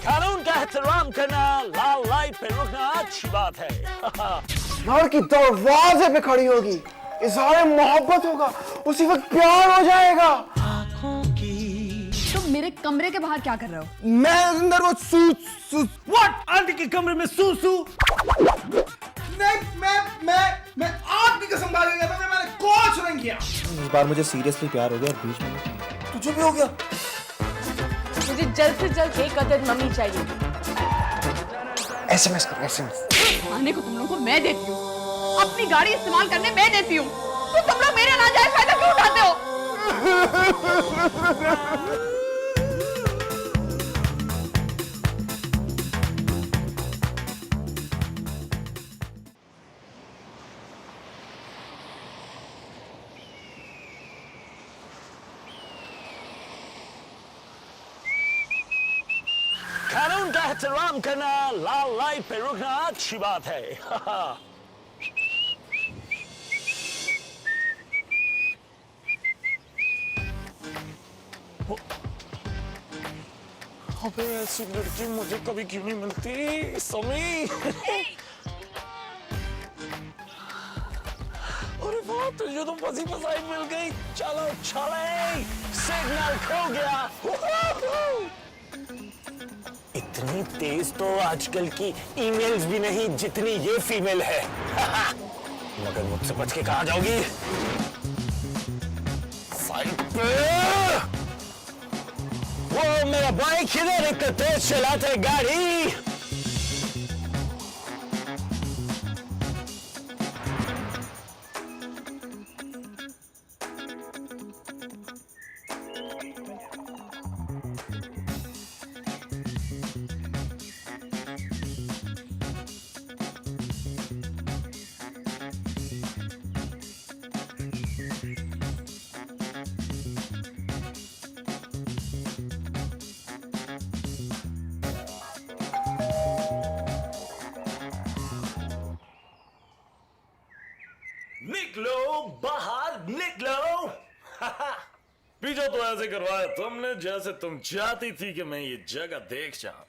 कानून का एहतराम करना, लाल लाइट पे रुकना अच्छी बात है। लड़की दरवाजे पे खड़ी होगी, इज़हार मोहब्बत होगा, उसी वक्त प्यार हो जाएगा। तुम मेरे कमरे के बाहर क्या कर रहे हो? मैं अंदर वो सू व्हाट? आंटी के कमरे में सू नहीं, मैं आपकी कसम खा गया था, मैंने कुछ नहीं किया। इस बार मुझे सीरियसली प्यार हो गया और बीच में तुझे भी हो गया। मुझे जल्द से जल्द एक अदद मम्मी चाहिए। एसएमएस कर, एसएमएस। खाने को तुम लोगों को मैं देती हूँ, अपनी गाड़ी इस्तेमाल करने मैं देती हूँ, तो तुम लोग मेरा नाजायज फायदा क्यों उठाते हो? कानून का एहतराम करना, लाल लाइट पे रुकना अच्छी बात है। अबे ऐसी लड़की मुझे कभी क्यों नहीं मिलती समी। अरे वाह, तुझे तो फंसी फसाई मिल गई। चलो चले, सिग्नल खो गया। इतनी तेज तो आजकल की ईमेल्स भी नहीं जितनी ये फीमेल है। मगर मुझसे बच के कहाँ जाओगी? साइड पे। वो मेरा बाइक किधर, इतना तेज चलाते गाड़ी। निकलो बाहर, निकलो। पीछा तो ऐसे करवाया तुमने जैसे तुम चाहती थी कि मैं ये जगह देख जाऊं।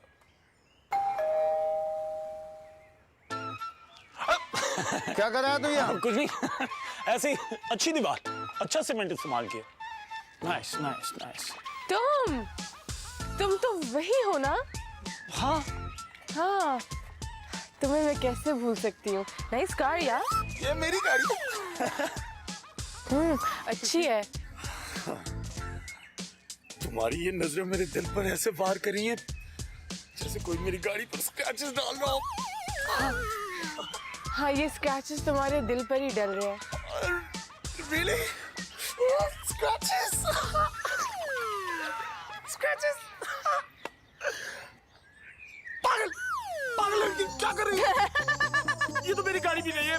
क्या कर रहा है तू यहाँ? कुछ नहीं, ऐसी अच्छी दीवार, अच्छा सीमेंट इस्तेमाल किया। Nice nice nice. तुम तो वही हो ना? हाँ हाँ, तुम्हें मैं कैसे भूल सकती हूँ। नाइस कार यार। ये मेरी गाड़ी। अच्छी है। तुम्हारी ये नजरें मेरे दिल पर ऐसे वार करी हैं जैसे कोई मेरी गाड़ी पर स्क्रैचेस डाल रहा हो। हाँ, ये स्क्रैचेस तुम्हारे दिल पर ही डल रहे हैं। Really? Scratches? Scratches? पागल, पागल लड़की क्या कर रही है? ये तो मेरी गाड़ी भी नहीं है।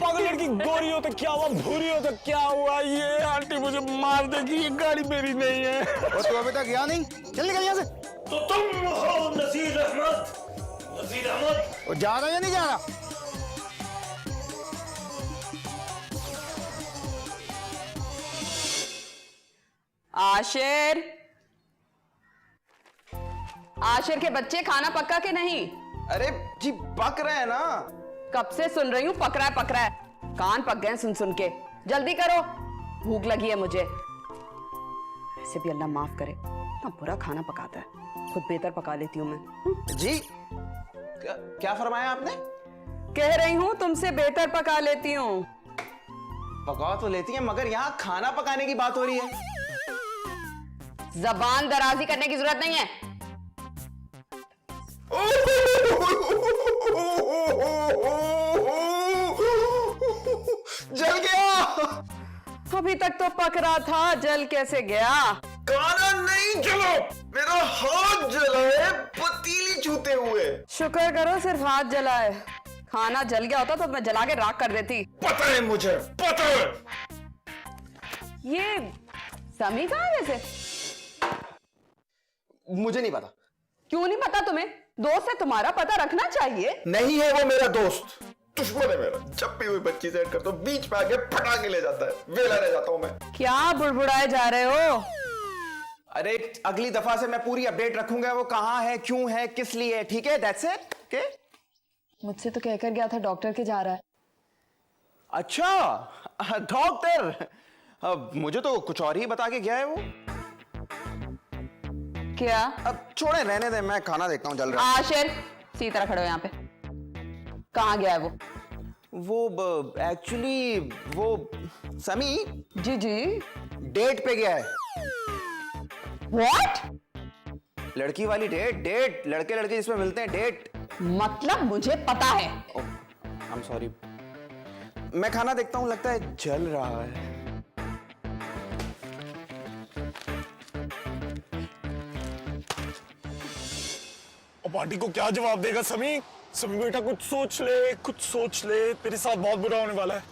पागल लड़की, गोरी हो तो क्या हुआ, भूरी हो तो क्या हुआ, ये आंटी मुझे मार देगी, ये गाड़ी मेरी नहीं है। और तू अभी तक गया नहीं? चल निकल यहाँ से। तो तुम हो नसीर अहमद? नसीर अहमद? वो जा रहा या नहीं जा रहा? आशिर, आशिर के बच्चे खाना पक्का के नहीं? अरे जी पक रहे हैं ना। कब से सुन रही हूँ पक रहा है पक रहा है, कान पक गए सुन सुन के। जल्दी करो, भूख लगी है मुझे। ऐसे भी अल्लाह माफ करे, इतना बुरा खाना पकाता है, खुद बेहतर पका लेती हूँ मैं। जी क्या फरमाया आपने? कह रही हूँ तुमसे बेहतर पका लेती हूँ। पका तो लेती हैं, मगर यहाँ खाना पकाने की बात हो रही है। जबान दराजी करने की जरूरत नहीं है। जल गया। अभी तक तो पक रहा था, जल कैसे गया? खाना नहीं जला, मेरा हाथ जला है पतीली छूते हुए। शुक्र करो सिर्फ हाथ जला है, खाना जल गया होता तो मैं जला के राख कर देती। पता है मुझे, पता है। ये समी कहाँ है वैसे? मुझे नहीं पता। क्यों नहीं पता तुम्हें? दोस्त है तुम्हारा, पता रखना चाहिए। नहीं है वो मेरा दोस्त, दुश्मन है मेरा। जब भी कोई बच्ची सेट करता हूँ बीच में आके फटा के ले जाता है, वेला रह जाता हूँ मैं। क्या बुड़बुड़ाए जा रहे हो? अरे अगली दफा से मैं पूरी अपडेट रखूंगा, वो कहाँ है, क्यों है, किस लिए, ठीक है? That's it. ओके। मुझसे तो कहकर गया था डॉक्टर के जा रहा है। अच्छा, डॉक्टर। अब मुझे तो कुछ और ही बता के गया है वो। क्या? अब छोड़े, रहने दे, मैं खाना देखता हूँ जल रहा है। आशिर सीधी तरह खड़े हो यहाँ पे। कहाँ गया है वो? वो एक्चुअली वो समी जी जी। डेट पे गया है। व्हाट? लड़की वाली डेट, लड़के लड़के जिसमें मिलते हैं, डेट। मतलब मुझे पता है। आई एम सॉरी, मैं खाना देखता हूँ, लगता है जल रहा है। और पार्टी को क्या जवाब देगा समी? समी बेटा कुछ सोच ले, कुछ सोच ले। तेरे साथ बहुत बुरा होने वाला है,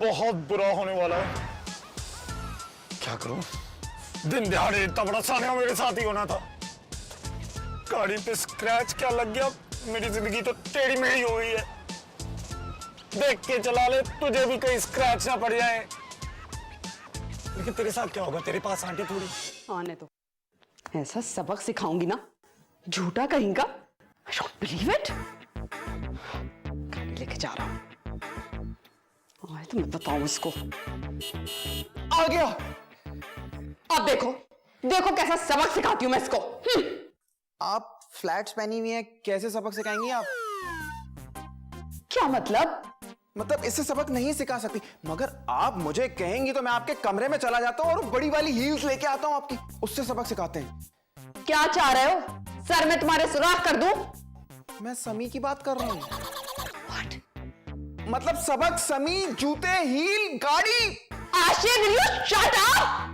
बहुत बुरा होने वाला है। क्या करूं? दिन दिहाड़े इतना बड़ा सानिया मेरे साथ ही होना था। गाड़ी पे स्क्रैच क्या लग गया? मेरी जिंदगी तो टेढ़ी मेढ़ी हो गई है। देख के चला ले, तुझे भी कहीं स्क्रैच ना पड़ जाए। लेकिन तेरे साथ क्या होगा? तेरे पास आंटी थोड़ी। आने तो ऐसा सबक सिखाऊंगी ना, झूठा कहेंगा। I don't believe it. गाड़ी लेके जा रहा हूं। आए तो मैं बताऊं इसको। आ गया। अब देखो, देखो कैसा सबक सिखाती हूं मैं इसको। आप फ्लैट्स पहनी हुई हैं, कैसे सबक सिखाएंगी आप? क्या मतलब? मतलब इससे सबक नहीं सिखा सकती, मगर आप मुझे कहेंगी तो मैं आपके कमरे में चला जाता हूँ और बड़ी वाली हील्स लेके आता हूँ आपकी, उससे सबक सिखाते हैं। क्या चाह रहे हो? सर में तुम्हारे सुराख कर दूं? मैं समी की बात कर रहा हूँ। मतलब सबक, समी, जूते, हील, गाड़ी। Ashir will you shut up?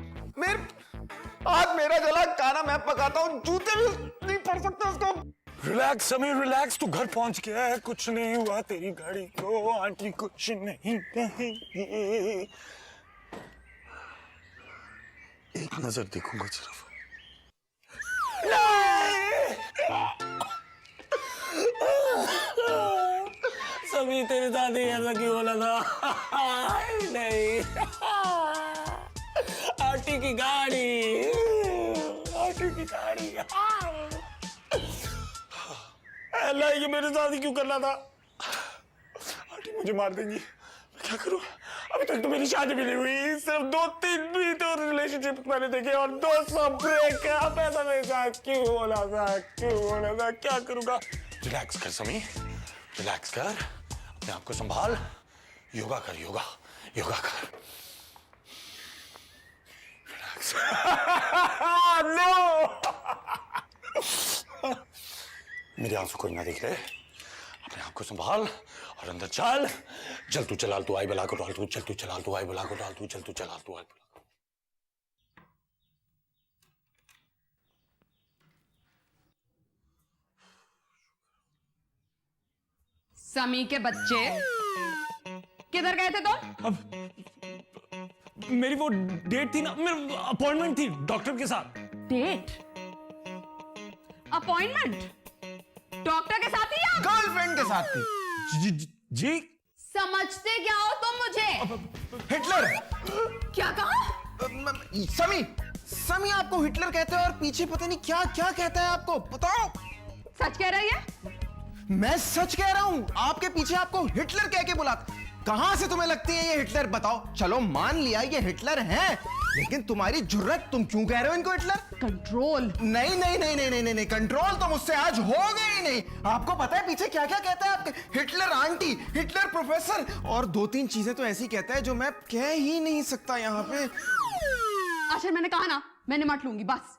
आज मेरा जला, खाना मैं पकाता हूँ, जूते भी नहीं पड़ सकते उसको। Relax Sameer, relax. तू घर पहुंच गया है, कुछ नहीं हुआ तेरी गाड़ी को, आंटी कुछ नहीं कहेंगे। एक नजर देखूंगा सिर्फ। सभी तेरे साथ ही ऐसा क्यों बोला था? नहीं, आंटी की गाड़ी, आंटी की गाड़ी। अल्लाह, ये मेरे साथ ही क्यों करना था? आंटी मुझे मार देंगी, मैं क्या करूं? अभी तक तो मेरी शादी भी नहीं हुई, सिर्फ 2-3 भी तो रिलेशनशिप मैंने देखे और 200 ब्रेकअप। ऐसा मेरे साथ क्यों बोला था? क्यों बोला था? क्या करूंगा? रिलैक्स कर समी, रिलैक्स कर, अपने आप को संभाल। योगा कर, योगा, योगा कर। रिलैक्स। नो, मेरे आंसू कोई ना देख रहे। अपने आप को संभाल और अंदर चल। चल तू, चलाल तू, आई बला को डाल तू, चल तू, चलाल तू, आई बला को डाल तू, चल तू, चलाल तू, आई बला। समी के बच्चे किधर गए थे तुम? अब मेरी वो डेट थी ना, मेरी अपॉइंटमेंट थी डॉक्टर के साथ। डेट? अपॉइंटमेंट? डॉक्टर के साथ ही या गर्लफ्रेंड के साथ थी। जी समझते क्या हो तुम मुझे? हिटलर। क्या कहा? समी, समी आपको हिटलर कहते हैं और पीछे पता नहीं क्या क्या कहता है आपको, बताओ। सच कह रही है? मैं सच कह रहा हूं, आपके पीछे आपको हिटलर कह के बुलाता। कहां से तुम्हें लगती है ये हिटलर, बताओ? चलो मान लिया ये हिटलर है, लेकिन तुम्हारी जुर्रत, तुम क्यों कह रहे हो इनको हिटलर? कंट्रोल। नहीं नहीं नहीं नहीं नहीं नहीं, कंट्रोल तो मुझसे आज होगा ही नहीं। आपको पता है पीछे क्या क्या कहता है आपके? हिटलर आंटी, हिटलर प्रोफेसर, और 2-3 चीजें तो ऐसी कहता है जो मैं कह ही नहीं सकता यहाँ पे। आशिर मैंने कहा ना, मैं निमट लूंगी बस।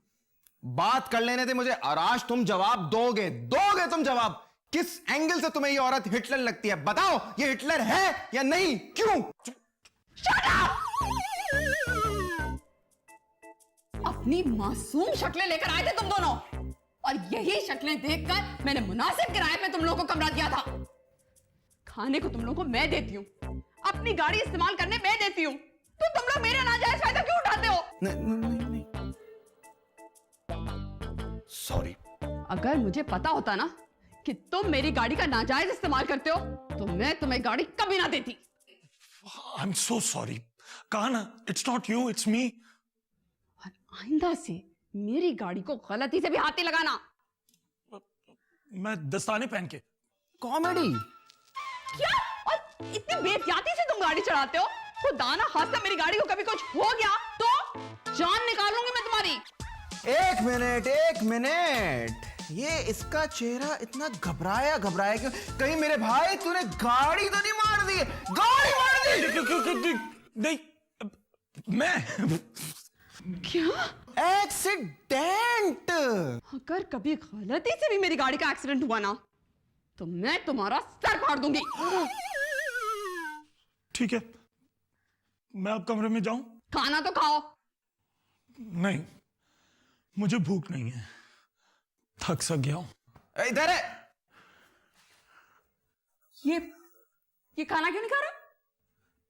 बात कर लेने दे मुझे, और आज तुम जवाब दोगे, दोगे तुम जवाब। किस एंगल से तुम्हें ये औरत हिटलर लगती है, बताओ? ये हिटलर है या नहीं, क्यों? अपनी मासूम शक्लें लेकर आए थे तुम दोनों, और यही शक्लें देखकर मैंने मुनासिब किराए में तुम लोगों को कमरा दिया था। खाने को तुम लोगों को मैं देती हूँ, अपनी गाड़ी इस्तेमाल करने मैं देती हूँ, तो तुम लोग मेरा नाजायज फायदा क्यों उठाते हो? नहीं। सॉरी। अगर मुझे पता होता ना कि तुम मेरी गाड़ी का नाजायज इस्तेमाल करते हो तो मैं तुम्हें गाड़ी कभी ना देती। I'm so sorry. कहा ना, it's not you, it's me. और आइंदा से मेरी गाड़ी को गलती से भी हाथ नहीं लगाना। मैं दस्ताने पहन के। कॉमेडी। क्या? और इतनी बेहतियाती से तुम गाड़ी चलाते हो? खुदा ना खास्ता मेरी गाड़ी को कभी कुछ हो गया तो जान निकालूंगी मैं तुम्हारी। एक मिनट, ये इसका चेहरा इतना घबराया क्यों? कहीं मेरे भाई तूने गाड़ी तो नहीं मार दी? गाड़ी मार दी? क्यों? नहीं, मैं क्या? एक्सीडेंट। अगर कभी गलती से भी मेरी गाड़ी का एक्सीडेंट हुआ ना तो मैं तुम्हारा सर फाड़ दूंगी। ठीक है, मैं अब कमरे में जाऊं? खाना तो खाओ। नहीं, मुझे भूख नहीं है, थक सा गया हूं। इधर है। ये खाना क्यों नहीं खा रहा?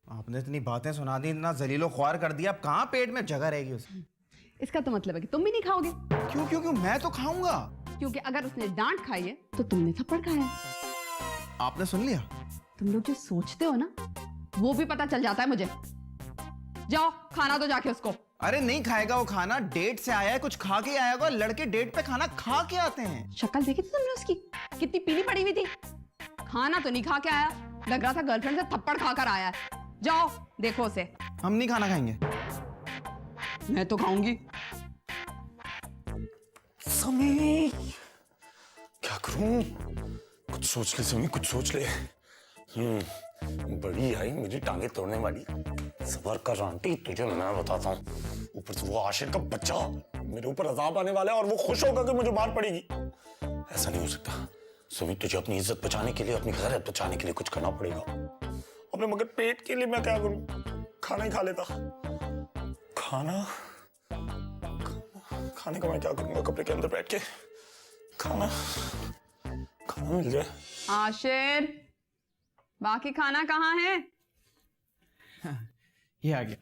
आपने इतनी बातें सुना दी, इतना जलीलो ख्वार कर दिया, अब कहां पेट में जगह रहेगी उसे? इसका तो मतलब है कि तुम भी नहीं खाओगे। क्यों मैं तो खाऊंगा। क्योंकि अगर उसने डांट खाई है तो तुमने थप्पड़ खाया है। आपने सुन लिया? तुम लोग जो सोचते हो ना वो भी पता चल जाता है मुझे। जाओ खाना दो जाके उसको। अरे नहीं खाएगा वो खाना, डेट से आया है, कुछ खा के आया होगा। लड़के डेट पे खाना खा के आते हैं। शक्ल देखी थी तुमने उसकी, कितनी पीली पड़ी हुई थी। खाना तो नहीं खा के आया, लग रहा था गर्लफ्रेंड से थप्पड़ खाकर आया है। जाओ देखो उसे। हम नहीं खाना खाएंगे। मैं तो खाऊंगी। समी, क्या करूं? कुछ सोच ले समी, कुछ सोच ले। बड़ी आई मेरी टांगे तोड़ने वाली। सबर कर आंटी, तुझे मैं बताता हूँ। ऊपर से वो आशिर का बच्चा, मेरे ऊपर अजाब आने वाला है और वो खुश होगा कि मुझे मार पड़ेगी। ऐसा नहीं हो सकता समी, तुझे अपनी इज्जत बचाने के लिए, अपनी गैरत बचाने के लिए कुछ करना पड़ेगा। अपने मगर पेट के लिए मैं क्या करूं? खाना ही खा लेता। खाना खाने का मैं क्या करूंगा? कपड़े के अंदर बैठ के खाना मिल जाए। आशिर, बाकी खाना कहाँ है? ये आ गया।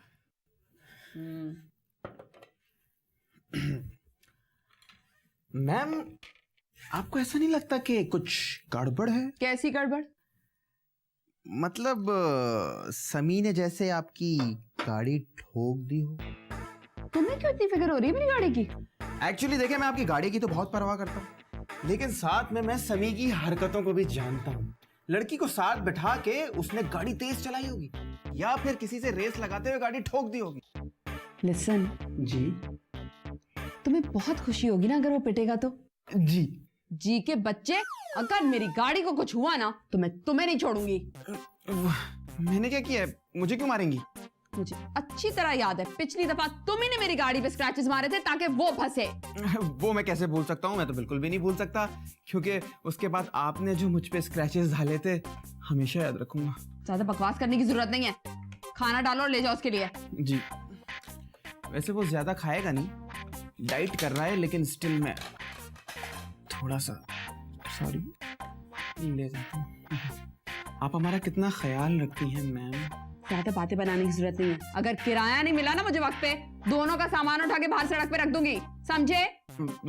मैम, आपको ऐसा नहीं लगता कि कुछ गड़बड़ है? कैसी गड़बड़? मतलब समी ने जैसे आपकी गाड़ी ठोक दी हो। तुम्हें क्यों इतनी फिक्र हो रही है मेरी गाड़ी की? एक्चुअली देखिए, मैं आपकी गाड़ी की तो बहुत परवाह करता हूँ, लेकिन साथ में मैं समी की हरकतों को भी जानता हूँ। लड़की को साथ बिठा के उसने गाड़ी तेज चलाई होगी या फिर किसी से रेस लगाते हुए गाड़ी ठोक दी होगी। लिसन जी तुम्हें बहुत खुशी होगी ना अगर वो पिटेगा तो। जी के बच्चे, अगर मेरी गाड़ी को कुछ हुआ ना तो मैं तुम्हें नहीं छोड़ूंगी। मैंने क्या किया है? मुझे क्यों मारेंगी? मुझे अच्छी तरह याद है पिछली दफा तुम ही ने मेरी गाड़ी पे स्क्रैचेस मारे थे ताकि वो फंसे। वो मैं कैसे भूल सकता हूँ? मैं तो बिल्कुल भी नहीं भूल सकता, क्योंकि उसके बाद आपने जो मुझ पे स्क्रैचेस डाले थे हमेशा याद रखूंगा। ज्यादा बकवास करने की जरूरत नहीं है। खाना डालो और ले जाओ उसके लिए। जी, वैसे वो ज्यादा खाएगा नहीं, डाइट कर रहा है, लेकिन स्टिल मैं थोड़ा सा सॉरी ले जाता हूँ। आप हमारा कितना ख्याल रखती हैं मैम। ज्यादा बातें बनाने की जरूरत नहीं है। अगर किराया नहीं मिला ना मुझे वक्त पे, दोनों का सामान उठा के बाहर सड़क पे रख दूंगी, समझे?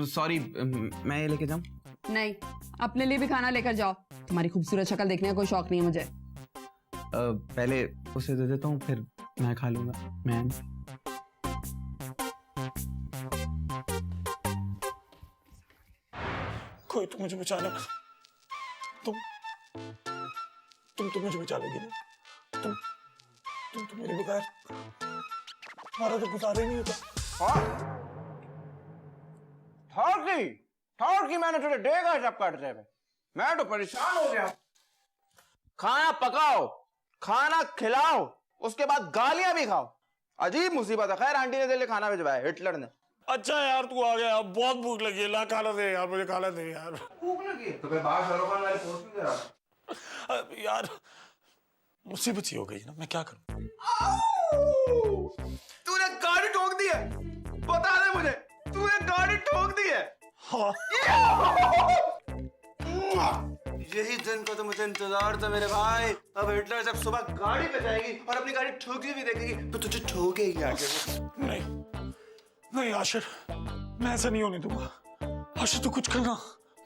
सॉरी, मैं ये लेके जाऊं? नहीं, अपने लिए भी खाना लेकर जाओ। तुम्हारी खूबसूरत शक्ल देखने का कोई शौक नहीं है मुझे। पहले उसे दे देता हूँ, फिर मैं खा लूंगा मैम। कोई तो मुझे बचा लेगा। तुम तो मुझे बचा लोगी ना। तुम तो मेरे बगैर, हमारा तो गुजारा ही नहीं होता। थर्ड मैंने तुझे देगा सब काटते हुए। मैं तो परेशान हो गया। खाना पकाओ, खाना खिलाओ, उसके बाद गालियां भी खाओ। अजीब मुसीबत है। खैर आंटी ने तेरे लिए खाना भिजवाया, हिटलर ने। अच्छा यार, तू आ गया, बहुत भूख लगी है। ला खाना दे यार, मुझे खाना दे यार। भूख लगी तो फिर बाहर शाहरुख खान वाले पोस्ट में दे रहा। यार मुसीबत ही हो गई ना, मैं क्या करूं? तूने गाड़ी ठोक दी है, बता दे मुझे, तूने गाड़ी ठोक दी है। हाँ। यही दिन का तो मुझे इंतजार था मेरे भाई। अब हिटलर जब सुबह गाड़ी पे जाएगी और अपनी गाड़ी ठोकी हुई देखेगी तो तुझे ठोकेगी आगे वो। नहीं आशिर, मैं ऐसा नहीं होने दूंगा। आशिर तू कुछ करना,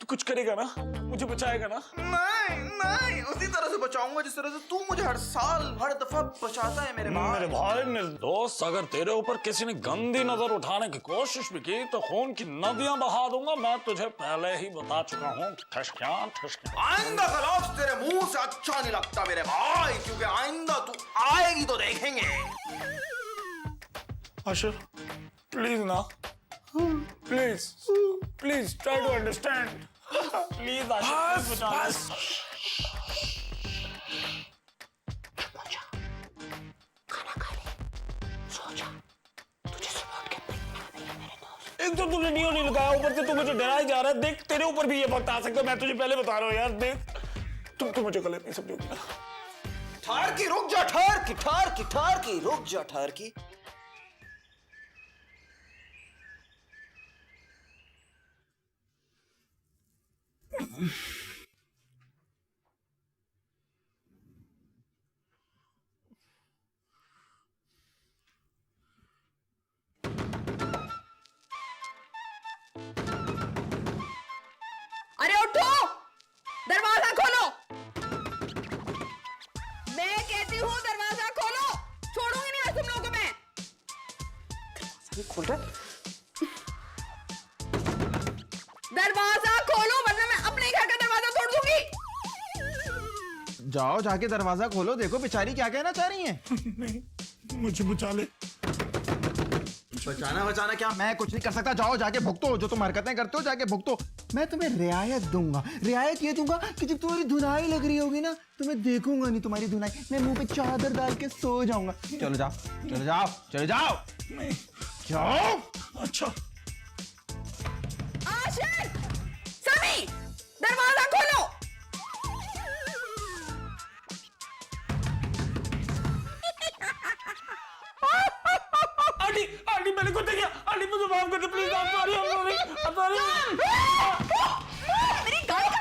तू कुछ करेगा ना, मुझे बचाएगा ना? नहीं नहीं, उसी तरह से बचाऊंगा जिस तरह से तू मुझे हर साल हर दफा बचाता है मेरे भाई। मेरे भाई निर्दोष, अगर तेरे ऊपर किसी ने गंदी नजर उठाने की कोशिश भी की तो खून की नदियां बहा दूंगा। मैं तुझे पहले ही बता चुका हूँ। ठसक्यां ठसक्यां। आइंदा का लफ्ज तेरे मुंह से अच्छा नहीं लगता मेरे भाई, क्योंकि आइंदा तू आएगी तो देखेंगे। आशिर प्लीज ना, please please try to understand. Please Aashir बचा ले। एक तो तूने नियो नहीं लगाया, ऊपर से तू मुझे डराया जा रहा है। देख तेरे ऊपर भी ये वक्त आ सकता है, मैं तुझे पहले बता रहा हूँ यार। देख तुम मुझे गलत नहीं समझोगी ना। ठार की रुक जा, ठार की ठार की ठार की रुक जा, ठार की। अरे उठो, दरवाजा खोलो। मैं कहती हूँ दरवाजा खोलो, छोड़ूंगी नहीं आज तुम लोगों को मैं। खोल रहा, दरवाजा खोलो वरना मैं अपने घर का दरवाजा तोड़ दूंगी। जाओ जाके दरवाजा खोलो, देखो बेचारी क्या कहना चाह रही हैं। नहीं, मुझे बचा ले। बचाना क्या, मैं कुछ नहीं कर सकता। जाओ जाके भुगतो, जो तुम हरकतें करते हो जाके भुगतो। मैं तुम्हें रियायत दूंगा, रियायत ये दूंगा कि जब तुम्हारी धुनाई लग रही होगी ना तो मैं देखूंगा नहीं तुम्हारी धुनाई, मैं मुंह पे चादर डाल के सो जाऊंगा। चलो जाओ चलो जाओ चलो जाओ। नहीं जाओ। अच्छा आशिर, समी, दरवाजा खोलो। आंटी आंटी मैंने कुछ नहीं किया। आंटी मुझे माफ कर दे please. I'm sorry, I'm sorry, I'm sorry। मेरी गाड़ी का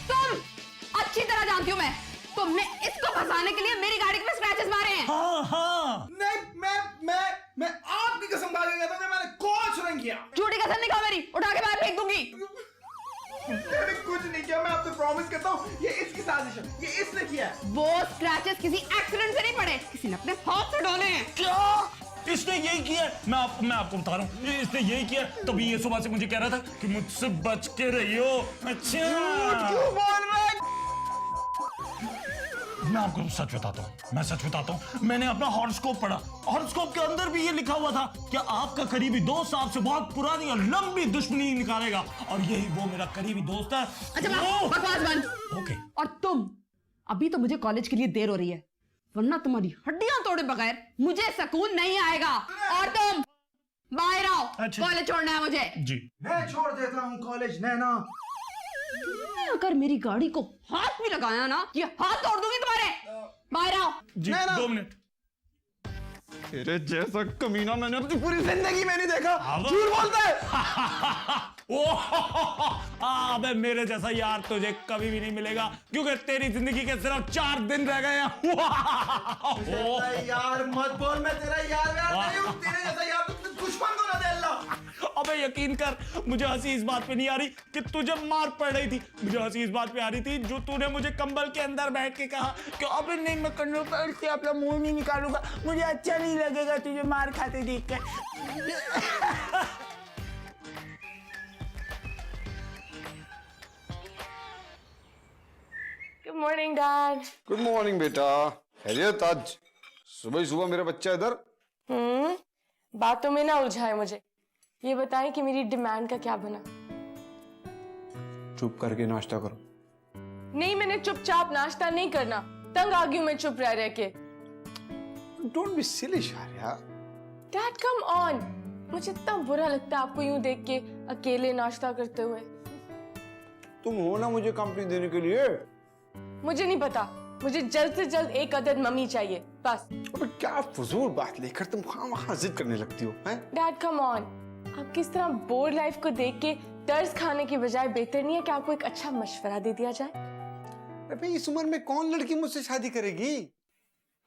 तुम अच्छी तरह जानती हूँ मैं, तुमने इसको फंसाने के लिए मेरी गाड़ी पे स्क्रैचेस मारे हैं। हाँ हाँ। नहीं मैं आपकी कसम खा के कहता हूं कि मैंने कुछ नहीं किया। झूठी कसम नहीं खाओ मेरी, उठा के बाहर फेंक दूंगी। मैंने कुछ नहीं किया, मैं आपसे प्रॉमिस करता हूँ। ये इसकी साजिश है, ये इसने किया है। वो स्क्रैचेस किसी एक्सीडेंट से नहीं पड़े, किसी ने अपने हाथ से डाले हैं। क्या इसने यही किया है? मैं आपको बता रहा हूँ, इसने यही किया है। तभी ये सुबह से मुझे कह रहा था कि मुझसे बच के रहियो। अच्छा क्यों बोल रहे हैं? मैं आपको सच बताता हूँ, मैं सच बताता हूँ। मैंने अपना हॉरोस्कोप पढ़ा, हॉरोस्कोप के अंदर भी ये लिखा हुआ था कि आपका करीबी दोस्त आपसे बहुत पुरानी और लंबी दुश्मनी निकालेगा, और यही वो मेरा करीबी दोस्त है। अच्छा बकवास बंद। ओके। और तुम, अभी तो मुझे कॉलेज के लिए देर हो रही है, वरना तुम्हारी हड्डियां तोड़े बगैर मुझे सुकून नहीं आएगा। और तुम बाहर आओ। अच्छा। कॉलेज छोड़ना है मुझे। जी मैं छोड़ देता हूँ कॉलेज, नैना। तुमने अगर मेरी गाड़ी को हाथ भी लगाया ना, ये हाथ तोड़ दूंगी तुम्हारे। बाहर आओ। जी नहीं, 2 मिनट। तेरे जैसा कमीना मैंने अपनी पूरी जिंदगी में नहीं देखा। अब- झूठ बोलता है। अबे मेरे जैसा यार तुझे कभी भी नहीं मिलेगा, क्योंकि तेरी जिंदगी के सिर्फ 4 दिन रह गए हैं। तेरा यार मत बोल, मैं तेरा यार नहीं हूँ। तेरे जैसा यार तो दुश्मन को ना दे अल्लाह। अबे यकीन कर, मुझे हंसी इस बात पे नहीं आ रही कि तुझे मार पड़ रही थी, मुझे हंसी इस बात पे आ रही थी जो तूने मुझे कंबल के अंदर बैठ के कहा कि अबे नहीं, मैं कंबल पर से अपना मुंह नहीं निकालूंगा, मुझे अच्छा नहीं लगेगा तुझे मार खाते देख कर। Good morning dad. Good morning बेटा। खैरियत? आज सुबह ही सुबह मेरा बच्चा इधर। बातों में ना उलझाए मुझे, ये बताएं कि मेरी डिमांड का क्या बना। चुप करके नाश्ता करो। नहीं, मैंने चुपचाप नाश्ता नहीं करना, तंग आ गई मैं चुप रह के। Don't be silly Shariya. Dad come on, मुझे इतना बुरा लगता है आपको यूं देख के अकेले नाश्ता करते हुए। तुम हो ना मुझे कंपनी देने के लिए। मुझे नहीं पता, मुझे जल्द से जल्द एक अदद मम्मी चाहिए बस। अबे क्या फजूल बात लेकर तुम वहां जिद करने लगती हो हैं? डैड कम ऑन, आप किस तरह बोर लाइफ को देख के दर्द खाने की बजाय बेहतर नहीं है कि आपको एक अच्छा मशवरा दे दिया जाए? अबे इस उम्र में कौन लड़की मुझसे शादी करेगी?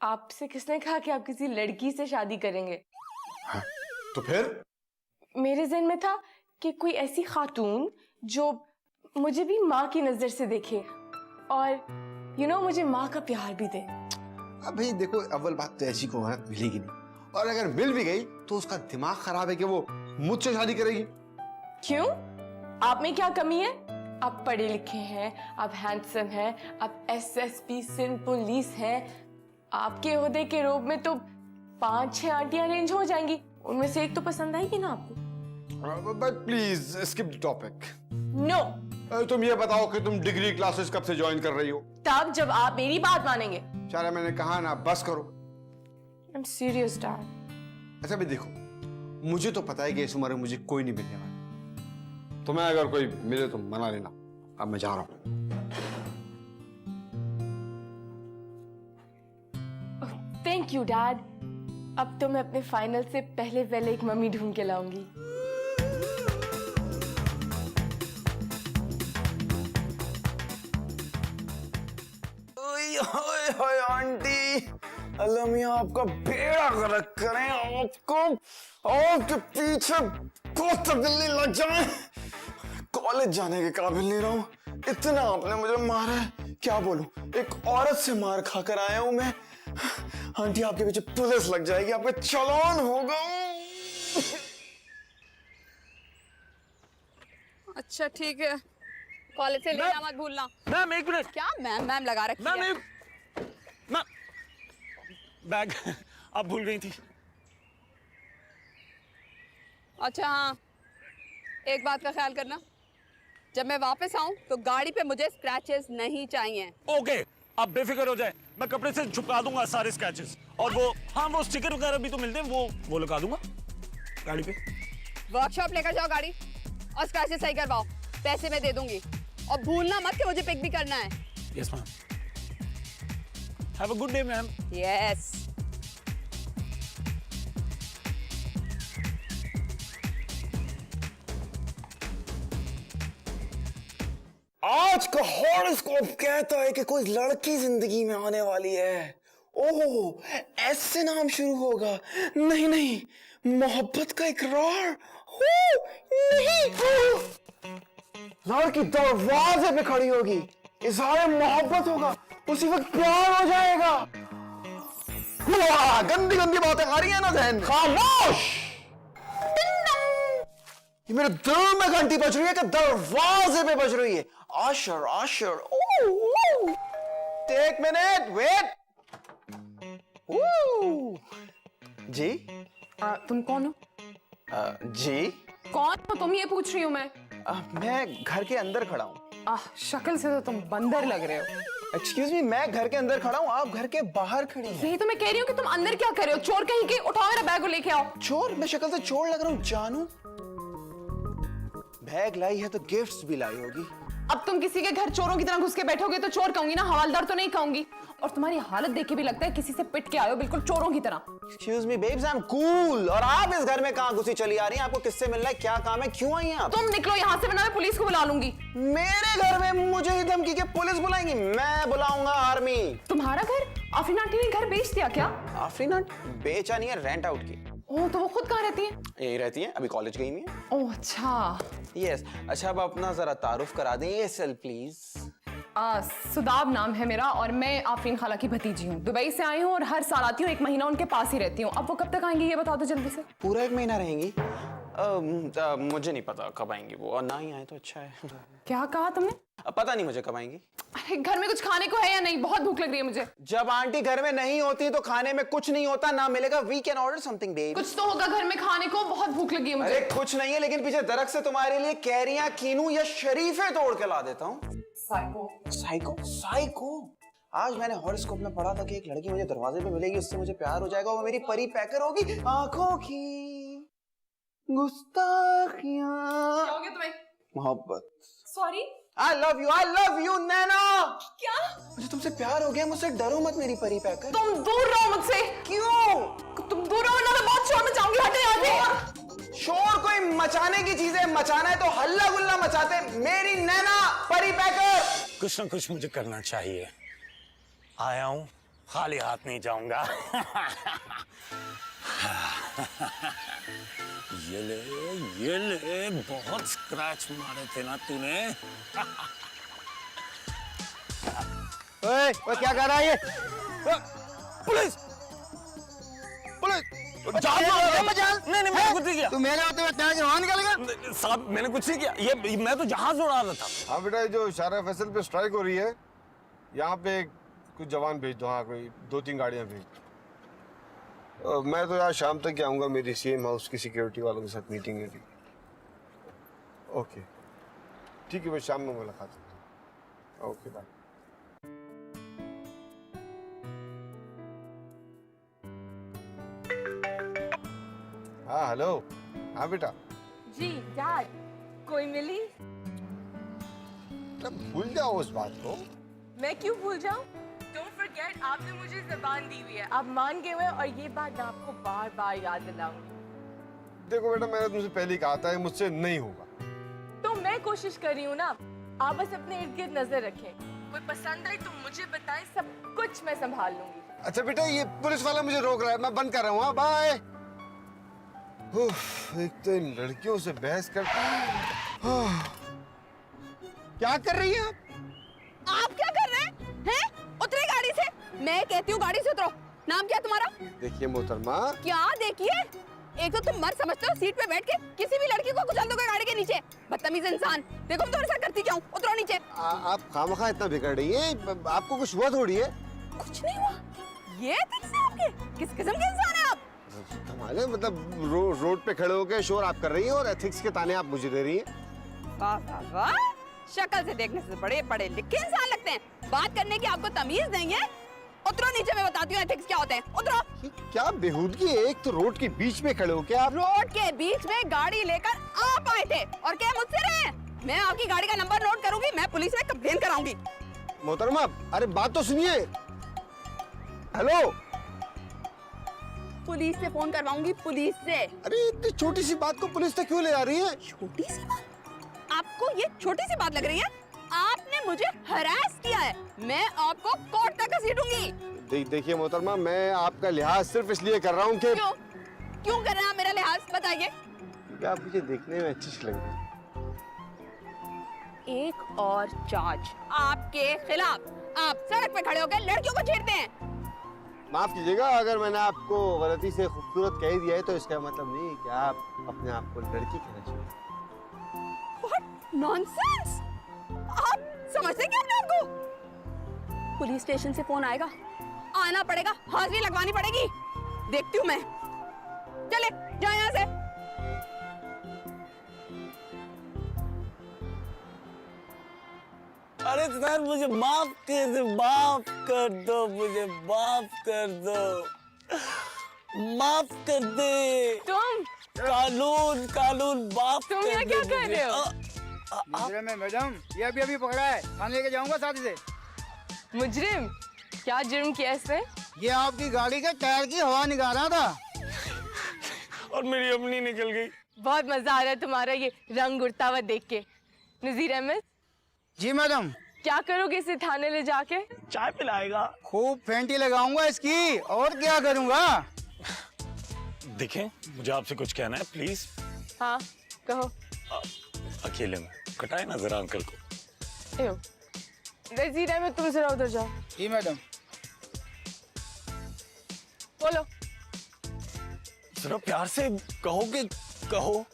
आपसे किसने कहा कि आप किसी लड़की से शादी करेंगे? हाँ, तो फिर मेरे ज़हन में था कि कोई ऐसी खातून जो मुझे भी माँ की नज़र से देखे और मुझे माँ का प्यार भी दे। अब भाई देखो, अव्वल बात तो ऐसी को औरत मिलेगी नहीं, और अगर मिल भी गई तो उसका दिमाग खराब है कि वो मुझसे शादी करेगी। क्यों? आप में क्या कमी है? आप पढ़े लिखे हैं, आप हैंडसम हैं, आप एसएसपी सिंध पुलिस हैं। आपके ओहदे के रोब में तो 5-6 आंटियां अरेंज हो जाएंगी, उनमें से एक तो पसंद आएगी ना आपको। But please skip the topic. No. तुम ये बताओ कि तुम डिग्री क्लासेस कब से ज्वाइन कर रही हो? तब जब आप मेरी बात मानेंगे। चारा मैंने कहा ना, बस करो। I'm serious, Dad. अच्छा भी देखो, मुझे तो पता है कि इस उम्र में मुझे कोई नहीं मिलने वाला। तुम्हें अगर कोई मिले तो मना लेना। अब मैं जा रहा हूं। Thank you, Dad. अब तो मैं अपने फाइनल से पहले एक मम्मी ढूंढ के लाऊंगी। हाय आंटी, अल्लाह मियां आपका बेड़ा गर्क करें, आपके पीछे बहुत तब्दीली लग जाए। कॉलेज जाने के काबिल नहीं रहा हूँ, इतना आपने मुझे मारा है, क्या बोलूं। एक औरत से मार खाकर आया हूं मैं। आंटी आपके पीछे पुलिस लग जाएगी, आपका चालान होगा। अच्छा ठीक है, कॉलेज से लेना मत भूलना। मैम एक मिनट। क्या मैम लगा रखी है? मैम बैग आप भूल गई थी। अच्छा हाँ, एक बात का ख्याल करना, जब मैं वापस आऊं तो गाड़ी पे मुझे स्क्रैचेस नहीं चाहिए। ओके, आप बेफिक्र हो जाए, मैं कपड़े से छुपा दूंगा सारे स्क्रैचेस, और वो स्टिकर वगैरह भी तो मिलते हैं, वो लगा दूंगा गाड़ी पे। वर्कशॉप लेकर जाओ गाड़ी और स्क्रैचेस सही करवाओ, पैसे मैं दे दूंगी। और भूलना मत कि मुझे पिक भी करना है। Yes ma'am. Have a good day ma'am. Yes. आज का हॉरोस्कोप कहता है कि कोई लड़की जिंदगी में आने वाली है। ओह, ऐसे नाम शुरू होगा। नहीं, मोहब्बत का इकरार। नहीं, लड़की दरवाजे पे खड़ी होगी, इज़हार मोहब्बत होगा, उसी वक्त प्यार हो जाएगा। गंदी बातें आ रही है ना जहन। खामोश। ये मेरे दिल में घंटी बज रही है कि दरवाजे पे बज रही है। आशर। Take minute, wait. जी तुम कौन हो? जी कौन हो तुम, ये पूछ रही हूँ मैं। मैं घर के अंदर खड़ा हूँ। शक्ल से तो तुम बंदर लग रहे हो। एक्सक्यूज मी, मैं घर के अंदर खड़ा हूँ, आप घर के बाहर खड़ी हैं। यही तो मैं कह रही हूँ कि तुम अंदर क्या कर रहे हो, चोर कहीं के। उठाओ मेरा बैग और लेके आओ। चोर? मैं शक्ल से चोर लग रहा हूँ जानू? बैग लाई है तो गिफ्ट्स भी लाई होगी। अब तुम किसी के घर चोरों की तरह घुस के बैठोगे तो चोर कहूंगी ना, हवालदार तो नहीं कहूंगी। और तुम्हारी हालत देख के भी लगता है किसी से पिट के आए हो, बिल्कुल चोरों की तरह। Excuse me babes, I am cool. और आप इस घर में कहाँ घुसी चली आ रही हैं? आपको किससे मिलना है, क्या काम है, क्यों आई हैं आप? तुम निकलो यहाँ से, वरना मैं पुलिस को बुला लूंगी। मेरे घर में मुझे ही धमकी के पुलिस बुलाएंगी? मैं बुलाऊंगा आर्मी। तुम्हारा घर? आफरीन आंटी ने घर बेच दिया क्या? आफरीन आंटी बेचा नहीं है, रेंट आउट की। ओह, तो वो खुद कहाँ रहती है? यही रहती है, अभी कॉलेज गई हुई है। ओह अच्छा। यस। अच्छा, अब अपना जरा तारुफ करा दें सेल प्लीज। सुदाब नाम है मेरा, और मैं आफरीन खाला की भतीजी हूँ। दुबई से आई हूँ और हर साल आती हूँ, 1 महीना उनके पास ही रहती हूँ। अब वो कब तक आएंगी ये बता दो जल्दी से। पूरा 1 महीना रहेंगी? मुझे नहीं पता कब आएंगी वो, और ना ही आए तो अच्छा है। क्या कहा तुमने? पता नहीं मुझे कब आएंगी। अरे घर में कुछ खाने को है या नहीं? बहुत भूख लग रही है मुझे। जब आंटी घर में नहीं होती तो खाने में कुछ नहीं होता, ना मिलेगा। We can order something baby. कुछ तो होगा घर में खाने को, बहुत भूख लगी है मुझे। अरे कुछ नहीं है, लेकिन पीछे दरख्त से तुम्हारे लिए कैरियां, कीनू या शरीफे तोड़ के ला देता हूँ। साइको। आज मैंने हॉरोस्कोप में पढ़ा था कि एक लड़की मुझे दरवाजे पे मिलेगी, उससे मुझे प्यार हो जाएगा, वो मेरी परी पैकर होगी। आंखों की गुस्ताखियां, क्या हो गया तुम्हें? मोहब्बत। सॉरी। I love you नैना। क्या? मुझे तुमसे प्यार हो गया, मुझसे डरो मत मेरी परी पैकर। तुम दूर रहो मुझसे। क्यों? तुम दूर रहो ना, मैं बहुत शोर मचाऊंगी। हटे यहाँ से। शोर कोई मचाने की चीज है, मचाना है तो हल्ला गुल्ला मचाते। मेरी नैना परी पैकर। कुछ ना कुछ मुझे करना चाहिए। आया हूं, खाली हाथ नहीं जाऊंगा। ये ले बहुत स्क्रैच मारे थे ना तूने। ओए क्या कर रहा है ये? पुलिस पुलिस नहीं मैंने कुछ नहीं किया। तू मेरे होते हुए तेरा जवान निकलेगा? साहब मैंने कुछ नहीं किया, ये मैं तो जहाज उड़ा रहा था। हाँ बेटा, जो शारा फैसल पे स्ट्राइक हो रही है, यहाँ पे कुछ जवान भेज दो। हाँ, कोई 2-3 गाड़ियाँ भेज दो। मैं तो यार शाम तक आऊँगा, मेरी सीएम हाउस की सिक्योरिटी वालों के साथ मीटिंग है। ओके ठीक है, मैं शाम में मुलाकात करता हूँ। Okay bye. हाँ हेलो। हाँ बेटा, जी डैड, कोई मिली? भूल जाओ उस बात को। मैं क्यों भूल जाऊं? Don't forget, आपने मुझे ज़बान दी हुई है, आप मान गए हुए हैं और ये बात मैं आपको बार बार याद दिलाऊंगी। देखो बेटा, मैंने तुमसे पहले ही कहा था, मुझसे नहीं होगा। तो मैं कोशिश कर रही हूँ ना, आप बस अपने इर्द गिर्द नजर रखें, कोई पसंद आई तो मुझे बताएं, सब कुछ मैं संभाल लूंगी। अच्छा बेटा, ये पुलिस वाला मुझे रोक रहा है, मैं बंद कर रहा हूँ। बाय। एक तो इन लड़कियों से बहस कर। क्या कर रही हैं आप क्या कर रहे हैं? उतरे गाड़ी से। मैं कहती हूँ गाड़ी से उतरो। नाम क्या है तुम्हारा? देखिए मोहतरमा। क्या देखिए? एक तो तुम मर्द समझते हो, सीट पे बैठ के किसी भी लड़की को कुचल दोगे गाड़ी के नीचे। बदतमीज इंसान। देखो मैं तुम्हारे साथ करती क्या हूँ। उतरो नीचे। आप खामखा इतना बिगड़ रही हैं, आपको कुछ हुआ थोड़ी है। कुछ नहीं हुआ। ये एथिक्स है आपके? किस किस्म के इंसान है आप? कमाल है, मतलब रोड पे खड़े होकर शोर आप कर रही हैं और एथिक्स के ताने आप मुझे दे रही हैं। वाह वाह वाह, शक्ल से देखने से बड़े पढ़े लिखे इंसान लगते हैं। बात करने की आपको तमीज नहीं है। उतरो नीचे, मैं बताती हूँ एथिक्स क्या होते हैं। उतरो। ये क्या बेहूदगी है, एक तो रोड के बीच में खड़े हो क्या आप? रोड के बीच में गाड़ी लेकर आप आए थे और क्या मुझसे रहे? मैं आपकी गाड़ी का नंबर नोट करूंगी, मैं पुलिस में कंप्लेन कराऊंगी। मोहतरमा, अरे बात तो सुनिए। हेलो, पुलिस से फोन करवाऊंगी, पुलिस से। अरे इतनी छोटी सी बात को पुलिस तक क्यों ले आ रही है? छोटी सी बात? आपको ये छोटी सी बात लग रही है? आपने मुझे हरास किया है, मैं आपको कोर्ट तक घसीटूंगी। देखिए मोहतरमा, मैं आपका लिहाज सिर्फ इसलिए कर रहा हूँ कि क्यों कर रहे हैं आप मेरा लिहाज? बताइए। क्योंकि आप मुझे देखने में अच्छी सी लग रही हैं। एक और चार्ज आपके खिलाफ। आप सड़क पे खड़े होकर लड़कियों को छेड़ते हैं। माफ कीजिएगा, अगर मैंने आपको गलती से खूबसूरत कह दिया है तो इसका मतलब नहीं कि आप अपने आप को लड़की कहना चाहिए। What nonsense! आप समझते क्या अपने आप को? पुलिस स्टेशन से फोन आएगा, आना पड़ेगा, हाजिरी लगवानी पड़ेगी। देखती हूँ मैं। चले जाओ यहाँ से। अरे सर मुझे माफ कर दो, माफ कर दो, मुझे माफ कर दो, माफ कर दे। तुम कानून कानून माफ तुम कर यहाँ दे क्या कर मुझे। रहे हो? मुजरिम है मैडम, ये अभी पकड़ा है, थाने लेके जाऊंगा साथ से। मुजरिम? क्या जुर्म किया इसने? ये आपकी गाड़ी के टायर की हवा निकाल रहा था और मेरी अपनी निकल गई। बहुत मजा आ रहा है तुम्हारा ये रंग उड़ता हुआ देख के। नजीर अहमद, जी मैडम। क्या करोगे इसे थाने ले जाके? चाय पिलाएगा। खूब फेंटी लगाऊंगा इसकी, और क्या करूंगा। देखें, मुझे आपसे कुछ कहना है प्लीज। हाँ कहो। अकेले में कटाए ना जरा अंकल को। एयो, नजीर अहमद तुम जरा उधर जाओ। जी मैडम। बोलो। जरा प्यार से कहोगे, कहो।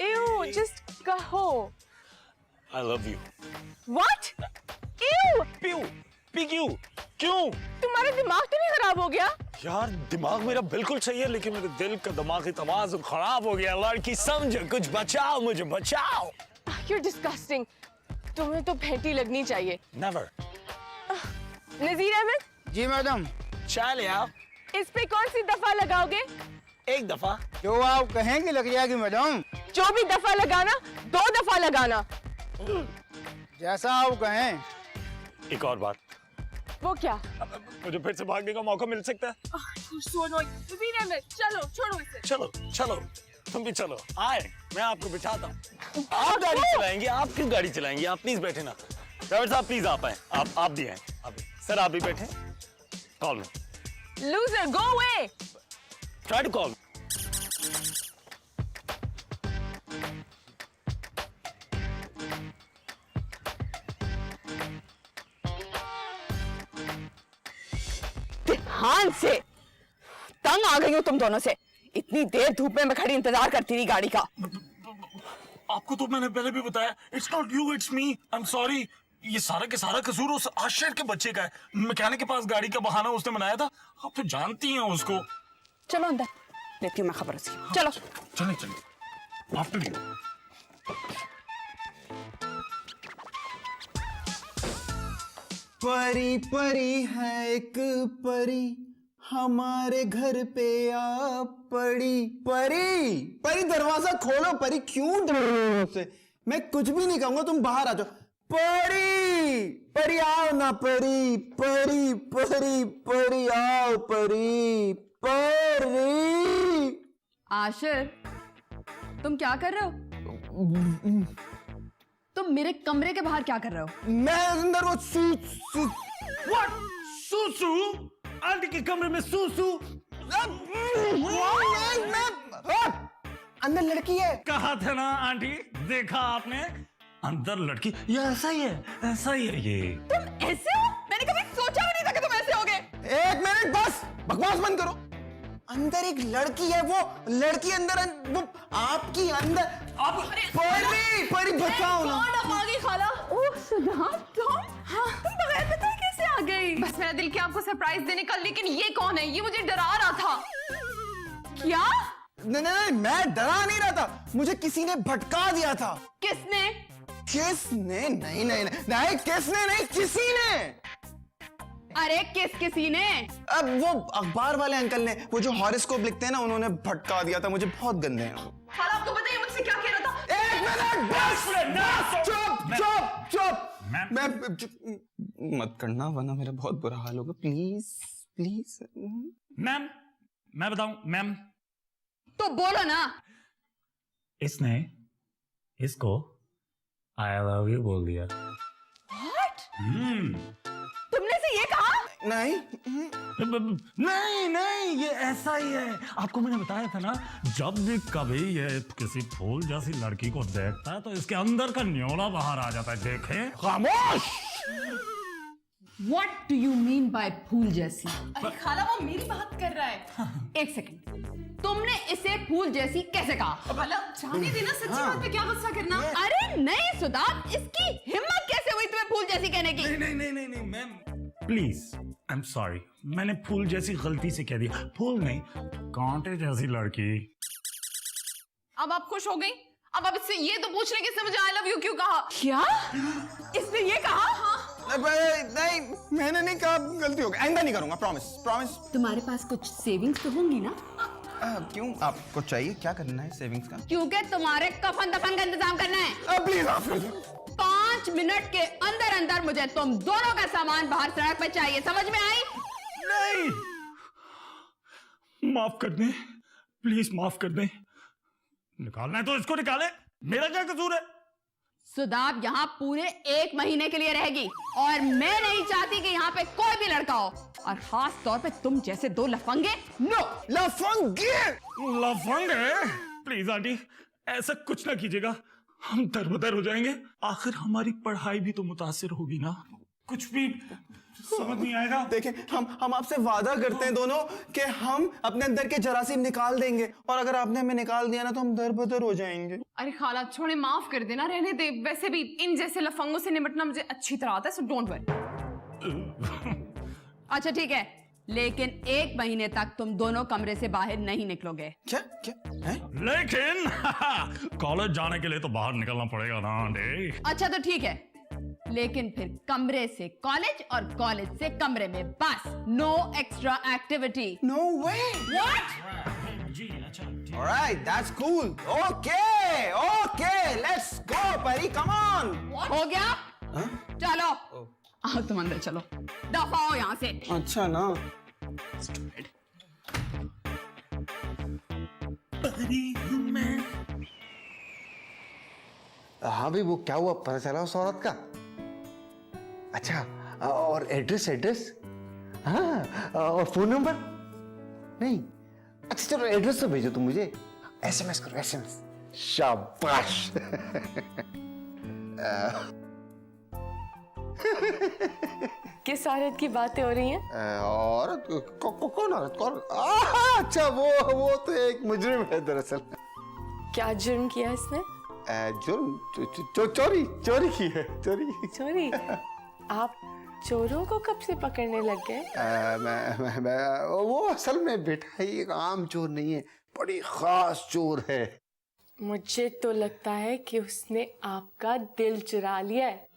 एयो, जस्ट कहो। I love you। What? एयो, प्यू पी क्यों क्यों? तुम्हारा दिमाग तो नहीं खराब हो गया? यार दिमाग मेरा बिल्कुल सही है, लेकिन मेरे दिल का दिमागी तवाज़ुन खराब हो गया। लड़की समझो, कुछ बचाओ, मुझे बचाओ। You're disgusting। तुम्हें तो फेंटी लगनी चाहिए। Never। नजीर अहमद, जी मैडम। चाय ले आओ। इस पे कौन सी दफा लगाओगे? एक दफा। जो आप कहेंगे लग जाएगी मैडम। जो भी दफा लगाना, 2 दफा लगाना। जैसा आप कहें। एक और बात, वो क्या? मुझे फिर से भागने का मौका मिल सकता है? नजीर अहमद, चलो छोड़ो इसे। चलो चलो, तुम भी चलो। आए, मैं आपको बिठाता हूँ। आप गाड़ी चलाएंगे, आप क्यों गाड़ी चलाएंगे? आप प्लीज बैठे ना। ड्राइवर साहब प्लीज आप आए, आप भी आए। सर आप भी बैठे। Call me. Loser, go away। Try to call me। ध्यान से। तंग आ गई हूँ तुम दोनों से। इतनी देर धूप में मैं खड़ी इंतजार करती रही गाड़ी का। आपको तो मैंने पहले भी बताया, it's not you it's me, I am sorry. ये सारा के सारा कसूर उस आश्चर्य के बच्चे का है। मैकेनिक के पास गाड़ी का बहाना उसने बनाया था। आप तो जानती हैं उसको। चलो अंदर, लेती हूँ मैं खबर उसकी। चलो चलिए चलिए, आफ्टर यू। परी परी है एक परी, हमारे घर पे आ पड़ी। परी परी दरवाजा खोलो। परी क्यों डर रही हो मुझसे? मैं कुछ भी नहीं कहूंगा, तुम बाहर आ जाओ। परी परी आओ ना। परी परी परी परी आओ। परी परी। आशिर, तुम क्या कर रहे हो? तुम मेरे कमरे के बाहर क्या कर रहे हो? मैं अंदर वो व्हाट? सूसू? आंटी के कमरे में सूसू? अंदर लड़की है। कहा था ना आंटी, देखा आपने? अंदर लड़की। ये ऐसा ही है, ऐसा ही है ये। तुम ऐसे हो? मैंने कभी सोचा भी नहीं था कि तुम ऐसे होगे। एक मिनट बस, बकवास बंद करो। अंदर एक लड़की है, वो लड़की अंदर वो आपकी अंदर। आप परी परी बचाओ ना। कौन आ गई खाला? ओह सुधा, तुम? हाँ, तुम बगैर बताए कैसे आ गई? बस मेरा दिल किया आपको सरप्राइज देने का, लेकिन ये कौन है? ये मुझे डरा रहा था। क्या? नहीं नहीं नहीं, मैं डरा नहीं रहा था, मुझे किसी ने भटका दिया था। किसने? किसने? नहीं नहीं नहीं नहीं, किसने नहीं, किसी ने। अरे किसी ने? अब वो अखबार वाले अंकल ने, वो जो हॉरोस्कोप लिखते हैं ना, उन्होंने भटका दिया था मुझे। बहुत गंदे हैं। खाला आपको पता है मुझसे क्या कह रहा था? एक मिनट बस, चुप चुप चुप। मैं मत करना वरना मेरा बहुत बुरा हाल होगा। Please please. मैम, मैं बताऊं मैम? तो बोलो ना। इसने इसको आई लव यू बोल दिया। What? तुमने से ये कहा? नहीं नहीं नहीं, ये ऐसा ही है। आपको मैंने बताया था ना, जब भी कभी ये किसी फूल जैसी लड़की को देखता है तो इसके अंदर का न्योला बाहर आ जाता है। देखे? खामोश। What do you mean by फूल जैसी? अरे खाला वो मेरी बात कर रहा है। एक सेकंड, तुमने इसे फूल जैसी कैसे कहा? खाला जाने देना, सच्ची बात पे क्या गुस्सा करना? अरे नहीं सुधा, इसकी हिम्मत कैसे हुई तुम्हें फूल जैसी कहने की? नहीं नहीं नहीं नहीं ma'am, please I am sorry. मैंने फूल जैसी गलती से कह दिया, फूल नहीं, कांटे जैसी लड़की। अब आप खुश हो गई? अब आप इससे ये तो पूछ रहे कि इसने मुझे आई लव यू क्यों कहा? क्या? इसने ये कहा? हाँ। नहीं, मैंने नहीं कहा, गलती हो गई, आइंदा नहीं करूंगा, प्रॉमिस प्रॉमिस। तुम्हारे पास कुछ सेविंग्स तो होंगी ना? क्यों, आपको चाहिए? क्या करना है सेविंग्स का? क्योंकि तुम्हारे कफन दफन का इंतजाम करना है। प्लीज 5 मिनट के अंदर अंदर मुझे तुम दोनों का सामान बाहर सड़क पे चाहिए, समझ में आई? नहीं, माफ कर दें, प्लीज माफ कर दें। निकालना है तो इसको निकाले, मेरा क्या कसूर है? सुदाब यहाँ पूरे 1 महीने के लिए रहेगी और मैं नहीं चाहती कि यहाँ पे कोई भी लड़का हो, और खास तौर पे तुम जैसे 2 लफंगे। नो लफंगे। लफंगे? प्लीज आंटी, ऐसा कुछ ना कीजिएगा, हम दरबदर हो जाएंगे। आखिर हमारी पढ़ाई भी तो मुतासिर होगी ना। कुछ भी समझ नहीं आएगा। देखें, हम आपसे वादा करते हैं दोनों कि हम अपने अंदर के जरासीम निकाल देंगे, और अगर आपने हमें निकाल दिया ना तो हम दरबदर हो जाएंगे। अरे खाला छोड़े, माफ कर देना, रहने दे। वैसे भी इन जैसे लफंगों से निपटना मुझे अच्छी तरह आता है, सो डोंट वरी। अच्छा ठीक है, लेकिन 1 महीने तक तुम दोनों कमरे से बाहर नहीं निकलोगे। क्या क्या है? लेकिन कॉलेज जाने के लिए तो बाहर निकलना पड़ेगा ना आंटी। अच्छा तो ठीक है, लेकिन फिर कमरे से कॉलेज और कॉलेज से कमरे में, बस। No extra activity. No way. What? जी अच्छा। Alright, that's cool. Okay okay, let's go Pari, come on. हो गया? चलो आओ, तुम अंदर चलो, दफाओ यहाँ से। अच्छा ना। हाँ भाई, वो क्या हुआ, पता चला उस औरत का? अच्छा, और एड्रेस? हाँ, और फोन नंबर? नहीं, अच्छा चलो एड्रेस तो भेजो तुम मुझे। एसएमएस करो, एसएमएस। शाबाश। किस औरत की बातें हो रही हैं? औरत कौन औरत? कौन? अच्छा, वो तो एक मुजरिम है दरअसल। क्या जुर्म किया इसने? जुर्म चोरी की है, चोरी। चोरी? आप चोरों को कब से पकड़ने लग गए? मैं वो असल में बेटा ये एक आम चोर नहीं है, बड़ी खास चोर है। मुझे तो लगता है कि उसने आपका दिल चुरा लिया है।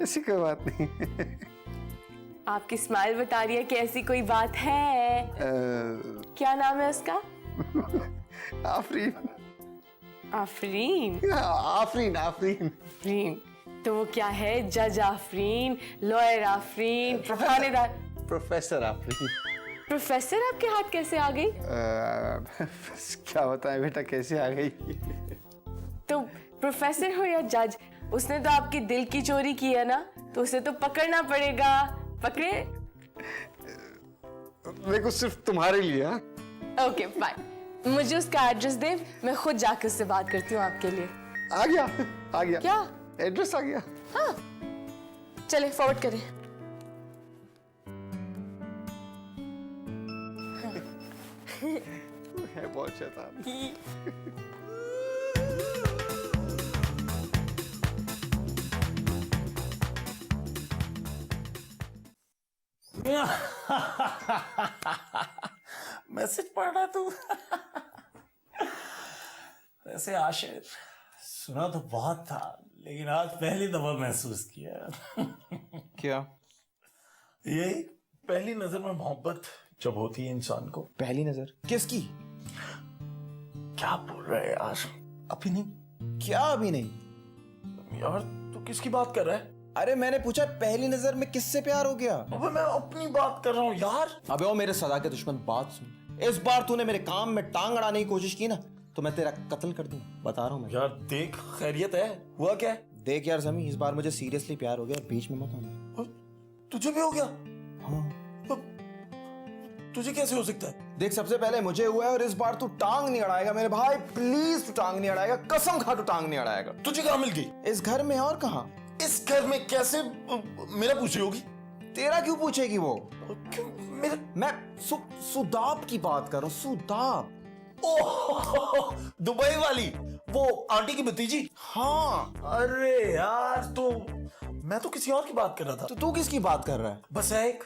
ऐसी कोई बात नहीं। आपकी स्माइल बता रही है कि ऐसी कोई बात है। क्या नाम है उसका? आफरीन। आफरीन? आफरीन, आफरीन। आफरीन तो वो क्या है? जज आफरीन, लॉयर आफरीन, थानेदार? प्रोफेसर आफरीन। प्रोफेसर आपके हाथ कैसे आ गई? क्या बताएं बेटा कैसे आ गई। तो प्रोफेसर हो या जज, उसने तो आपके दिल की चोरी की है ना, तो उसे तो पकड़ना पड़ेगा। पकड़े? देखो सिर्फ तुम्हारे लिए। हाँ, ओके फाइन, मुझे उसका एड्रेस दे, मैं खुद जाकर उससे बात करती हूँ आपके लिए। आ गया, आ गया। क्या? एड्रेस आ गया। हाँ, चले फॉरवर्ड करें। है बहुत शैतान। मैसेज पढ़ रहा तू? वैसे आशिर सुना तो बहुत था, लेकिन आज पहली दफा महसूस किया। क्या? यही पहली नजर में मोहब्बत जब होती है इंसान को। पहली नजर? किसकी? क्या बोल रहे हैं यार? अभी नहीं। क्या अभी नहीं? यार तू किसकी बात कर रहा है? अरे मैंने पूछा पहली नजर में किससे प्यार हो गया? अबे मैं अपनी बात कर रहा हूँ यार। अबे ओ मेरे सदा के दुश्मन, बात सुन। इस बार तूने मेरे काम में टांग अड़ाने की कोशिश की ना, तो मैं तेरा कत्ल कर दूं, बता रहा हूं मैं। यार देख, खैरियत है? हुआ क्या है? देख यार समी, इस बार मुझे सीरियसली प्यार हो गया, बीच में मत आना। तुझे भी हो गया? हाँ। तुझे कैसे हो सकता है? देख, सबसे पहले मुझे हुआ है और इस बार तू टांग नहीं अड़ाएगा मेरे भाई, प्लीज तू टांग नहीं अड़ाएगा, कसम खा तू टांग नहीं अड़ाएगा। तुझे कहाँ मिल गई? इस घर में और कहाँ? इस घर में कैसे मेरा पूछी होगी? तेरा क्यों पूछेगी वो? क्यों मेरा? मैं सुदाब की बात कर रहा हूँ, सुदाब। ओह, दुबई वाली, वो आंटी की भतीजी? हाँ। अरे यार, तो मैं तो किसी और की बात कर रहा था। तो तू किसकी बात कर रहा है? बस है एक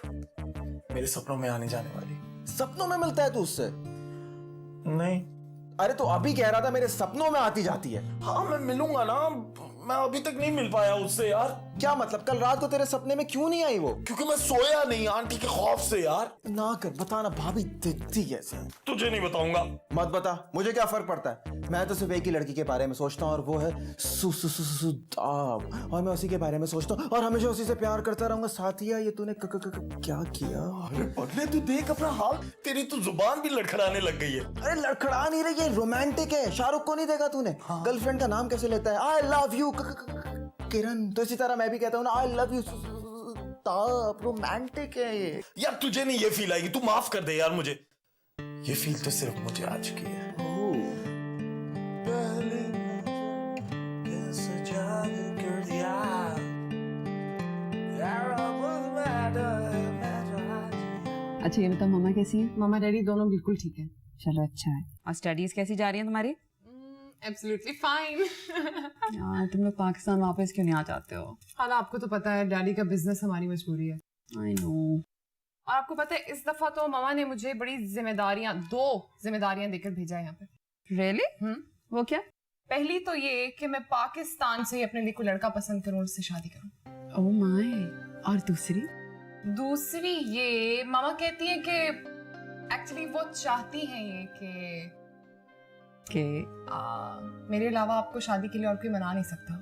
मेरे सपनों में आने जाने वाली। सपनों में मिलता है तू उससे? नहीं। अरे तो अभी कह रहा था मेरे सपनों में आती जाती है। हाँ मैं मिलूंगा ना, मैं अभी तक नहीं मिल पाया उससे यार। क्या मतलब? कल रात को तेरे सपने में क्यों नहीं आई वो? क्योंकि मैं सोया नहीं आंटी के खौफ से यार। ना कर, बताना, भाभी दिखती कैसे है? तुझे नहीं बताऊंगा। मत बता, मुझे क्या फर्क पड़ता है? मैं तो सिर्फ एक ही लड़की के बारे में सोचता हूँ और वो है सुदाब, और मैं उसी के बारे में सोचता हूँ और हमेशा उसी से प्यार करता रहूंगा। साथिया, ये तूने क्या किया? अरे पगले, तू देख अपना हाल, तेरी तो जुबान भी लड़खड़ाने लग गई है। अरे लड़खड़ा नहीं रही है, रोमांटिक है। शाहरुख को नहीं देखा तूने? गर्लफ्रेंड का नाम कैसे लेता है? आई लव यू किरण। तो इसी तरह मैं भी कहता हूँ ना, आई लव यू सुदाब। रोमांटिक है ये। यार तुझे नहीं ये फील आएगी, तू माफ कर दे यार मुझे। ये फील तो सिर्फ मुझे आज की है। पहले कैसे जादू कर दिया यार, अच्छा ये बताओ, मामा कैसी है? मामा डैडी दोनों बिल्कुल ठीक है। चलो अच्छा है। और स्टडीज कैसी जा रही है तुम्हारी? Absolutely fine. यार तुम लोग पाकिस्तान वापस क्यों नहीं आ जाते हो? और आपको तो पता है डैडी का बिजनेस हमारी मजबूरी है। I know. और आपको पता है इस दफा तो मामा ने मुझे बड़ी जिम्मेदारियां, 2 जिम्मेदारियां देकर भेजा है यहाँ पे। रियली? वो क्या? पहली तो ये कि मैं पाकिस्तान से अपने लिए कोई लड़का पसंद करूं और उससे शादी करूं। Oh my. और दूसरी ये मामा कहती है कि एक्चुअली वो चाहती हैं ये कि मेरे अलावा आपको शादी के लिए और कोई मना नहीं सकता।